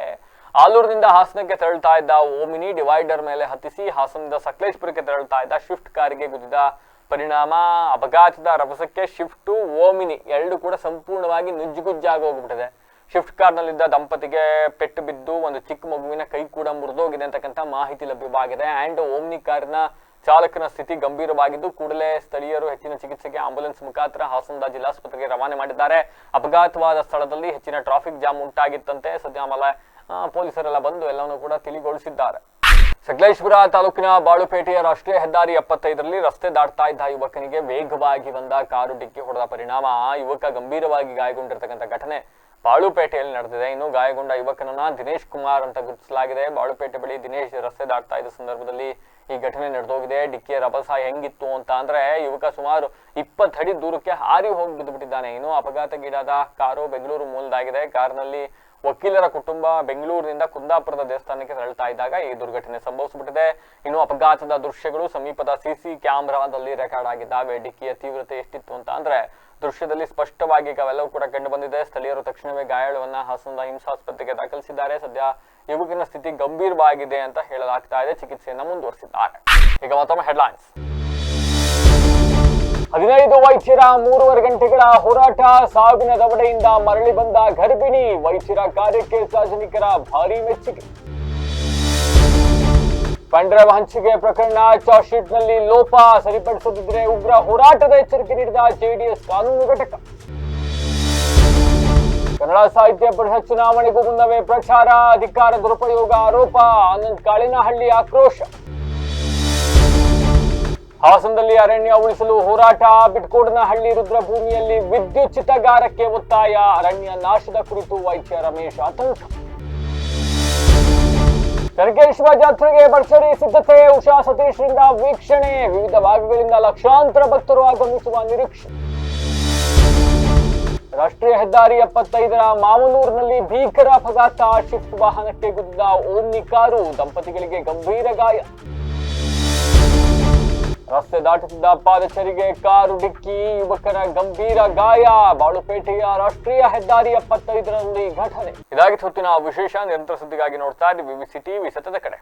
Speaker 1: ಆಲೂರಿನಿಂದ ಹಾಸನಕ್ಕೆ ತೆರಳುತ್ತಾ ಇದ್ದ ಓಮಿನಿ ಡಿವೈಡರ್ ಮೇಲೆ ಹತ್ತಿಸಿ ಹಾಸನದಿಂದ ಸಕಲೇಶ್ಪುರಕ್ಕೆ ತೆರಳುತ್ತಾ ಇದ್ದ ಶಿಫ್ಟ್ ಕಾರಿಗೆ ಗುದ್ದಿದ ಪರಿಣಾಮ ಅಪಘಾತದ ರಭಸಕ್ಕೆ ಶಿಫ್ಟ್ ಓಮಿನಿ ಎರಡು ಕೂಡ ಸಂಪೂರ್ಣವಾಗಿ ನುಜ್ಜುಗುಜ್ಜಾಗಿ ಹೋಗ್ಬಿಟ್ಟಿದೆ. ಶಿಫ್ಟ್ ಕಾರ್ನಲ್ಲಿದ್ದ ದಂಪತಿಗೆ ಪೆಟ್ಟು ಬಿದ್ದು ಒಂದು ಚಿಕ್ಕ ಮಗುವಿನ ಕೈ ಕೂಡ ಮುರಿದೋಗಿದೆ ಅಂತಕ್ಕಂಥ ಮಾಹಿತಿ ಲಭ್ಯವಾಗಿದೆ. ಅಂಡ್ ಓಮ್ನಿ ಕಾರಿನ ಚಾಲಕನ ಸ್ಥಿತಿ ಗಂಭೀರವಾಗಿದ್ದು ಕೂಡಲೇ ಸ್ಥಳೀಯರು ಹೆಚ್ಚಿನ ಚಿಕಿತ್ಸೆಗೆ ಆಂಬುಲೆನ್ಸ್ ಮುಖಾಂತರ ಹಾಸನದ ಜಿಲ್ಲಾಸ್ಪತ್ರೆಗೆ ರವಾನೆ ಮಾಡಿದ್ದಾರೆ. ಅಪಘಾತವಾದ ಸ್ಥಳದಲ್ಲಿ ಹೆಚ್ಚಿನ ಟ್ರಾಫಿಕ್ ಜಾಮ್ ಉಂಟಾಗಿತ್ತಂತೆ. ಸದ್ಯ ಆಮೇಲೆ ಪೊಲೀಸರೆಲ್ಲ ಬಂದು ಎಲ್ಲವನ್ನೂ ಕೂಡ ತಿಳಿಗೊಳಿಸಿದ್ದಾರೆ. ಸಕಲೇಶ್ಪುರ ತಾಲೂಕಿನ ಬಾಳುಪೇಟೆಯ ರಾಷ್ಟ್ರೀಯ ಹೆದ್ದಾರಿ 75ರಲ್ಲಿ ರಸ್ತೆ ದಾಟ್ತಾ ಇದ್ದ ಯುವಕನಿಗೆ ವೇಗವಾಗಿ ಬಂದ ಕಾರು ಡಿಕ್ಕಿ ಹೊಡೆದ ಪರಿಣಾಮ ಯುವಕ ಗಂಭೀರವಾಗಿ ಗಾಯಗೊಂಡಿರ್ತಕ್ಕಂಥ ಘಟನೆ ಬಾಳುಪೇಟೆಯಲ್ಲಿ ನಡೆದಿದೆ. ಇನ್ನು ಗಾಯಗೊಂಡ ಯುವಕನನ್ನ ದಿನೇಶ್ ಕುಮಾರ್ ಅಂತ ಗುರುತಿಸಲಾಗಿದೆ. ಬಾಳುಪೇಟೆ ಬಳಿ ದಿನೇಶ್ ರಸ್ತೆ ದಾಟ್ತಾ ಇದ್ದ ಸಂದರ್ಭದಲ್ಲಿ ಈ ಘಟನೆ ನಡೆದೋಗಿದೆ. ಡಿಕ್ಕಿಯ ರಭಸ ಹೆಂಗಿತ್ತು ಅಂತ ಅಂದ್ರೆ ಯುವಕ ಸುಮಾರು 20 ಅಡಿ ದೂರಕ್ಕೆ ಹಾರಿ ಹೋಗಿ ಬಿದ್ದುಬಿಟ್ಟಿದ್ದಾನೆ. ಇನ್ನು ಅಪಘಾತಗೀಡಾದ ಕಾರು ಬೆಂಗಳೂರು ಮೂಲದಾಗಿದೆ. ಕಾರಿನಲ್ಲಿ ವಕೀಲರ ಕುಟುಂಬ ಬೆಂಗಳೂರಿನಿಂದ ಕುಂದಾಪುರದ ದೇವಸ್ಥಾನಕ್ಕೆ ತೆರಳುತ್ತಾ ಇದ್ದಾಗ ಈ ದುರ್ಘಟನೆ ಸಂಭವಿಸಿಬಿಟ್ಟಿದೆ. ಇನ್ನು ಅಪಘಾತದ ದೃಶ್ಯಗಳು ಸಮೀಪದ ಸಿಸಿ ಕ್ಯಾಮೆರಾದಲ್ಲಿ ರೆಕಾರ್ಡ್ ಆಗಿದ್ದಾವೆ. ಡಿಕ್ಕಿಯ ತೀವ್ರತೆ ಎಷ್ಟಿತ್ತು ಅಂತ ಅಂದ್ರೆ ದೃಶ್ಯದಲ್ಲಿ ಸ್ಪಷ್ಟವಾಗಿ ಅವೆಲ್ಲವೂ ಕೂಡ ಕಂಡು ಬಂದಿದೆ. ಸ್ಥಳೀಯರು ತಕ್ಷಣವೇ ಗಾಯಾಳುವನ್ನ ಹಾಸನದ ಹಿಮ್ಸಾಸ್ಪತ್ರೆಗೆ ದಾಖಲಿಸಿದ್ದಾರೆ. ಸದ್ಯ ಯುವಕನ ಸ್ಥಿತಿ ಗಂಭೀರವಾಗಿದೆ ಅಂತ ಹೇಳಲಾಗ್ತಾ ಇದೆ. ಚಿಕಿತ್ಸೆಯನ್ನ ಮುಂದುವರಿಸಿದ್ದಾರೆ. ಈಗ ಮತ್ತೊಮ್ಮೆ ಹೆಡ್ಲೈನ್ಸ್. 15 ವೈದ್ಯರ 3.5 ಗಂಟೆಗಳ ಹೋರಾಟ, ಸಾವಿನ ದವಡೆಯಿಂದ ಮರಳಿ ಬಂದ ಗರ್ಭಿಣಿ. ವೈದ್ಯರ ಕಾರ್ಯಕ್ಕೆ ಸಾರ್ವಜನಿಕರ ಭಾರೀ ಮೆಚ್ಚುಗೆ. ಪೆನ್ಡ್ರೈವ್ ಹಂಚಿಕೆ ಪ್ರಕರಣ ಚಾರ್ಜ್ ಶೀಟ್ ನಲ್ಲಿ ಲೋಪ, ಸರಿಪಡಿಸದಿದ್ದರೆ ಉಗ್ರ ಹೋರಾಟದ ಎಚ್ಚರಿಕೆ ನೀಡಿದ JDS ಕಾನೂನು ಘಟಕ. ಕನ್ನಡ ಸಾಹಿತ್ಯ ಪರಿಷತ್ ಚುನಾವಣೆಗೂ ಮುನ್ನವೇ ಪ್ರಚಾರ, ಅಧಿಕಾರ ದುರುಪಯೋಗ ಆರೋಪ, ಆನಂದ್ ಕಾಳಿನಹಳ್ಳಿ ಆಕ್ರೋಶ. ಹಾಸನದಲ್ಲಿ ಅರಣ್ಯ ಉಳಿಸಲು ಹೋರಾಟ, ಬಿಟ್ಕೋಡನಹಳ್ಳಿ ರುದ್ರಭೂಮಿಯಲ್ಲಿ ವಿದ್ಯುತ್ ಚಿತಗಾರಕ್ಕೆ ಒತ್ತಾಯ, ಅರಣ್ಯ ನಾಶದ ಕುರಿತು ವೈದ್ಯ ರಮೇಶ್ ಆತಂಕ. ಕನಕೇಶ್ವರ ಜಾತ್ರೆಗೆ ಭರ್ಜರಿ ಸಿದ್ಧತೆ, ಉಷಾ ಸತೀಶ್ರಿಂದ ವೀಕ್ಷಣೆ, ವಿವಿಧ ಭಾಗಗಳಿಂದ ಲಕ್ಷಾಂತರ ಭಕ್ತರು ಆಗಮಿಸುವ ನಿರೀಕ್ಷೆ. ರಾಷ್ಟ್ರೀಯ ಹೆದ್ದಾರಿ 75ರ ಮಾವನೂರಿನಲ್ಲಿ ಭೀಕರ ಅಪಘಾತ, ಶಿಫ್ಟ್ ವಾಹನಕ್ಕೆ ಗುದ್ದಿದ ಓಮ್ನಿ ಕಾರು, ದಂಪತಿಗಳಿಗೆ ಗಂಭೀರ ಗಾಯ. ರಸ್ತೆ ದಾಟುತ್ತಿದ್ದ ಪಾದಚಾರಿಗೆ ಕಾರು ಡಿಕ್ಕಿ, ಯುವಕನ ಗಂಭೀರ ಗಾಯ. ಬಾಳುಪೇಟೆಯ ರಾಷ್ಟ್ರೀಯ ಹೆದ್ದಾರಿ 75ರಲ್ಲಿ ಘಟನೆ. ಇದಾಗಿತ್ತು ಹೊತ್ತಿನ ವಿಶೇಷ. ನಿರಂತರ ಸುದ್ದಿಗಾಗಿ ನೋಡ್ತಾ ಇದ್ದೀವಿ BBC TV ಸತತ ಕಡೆ.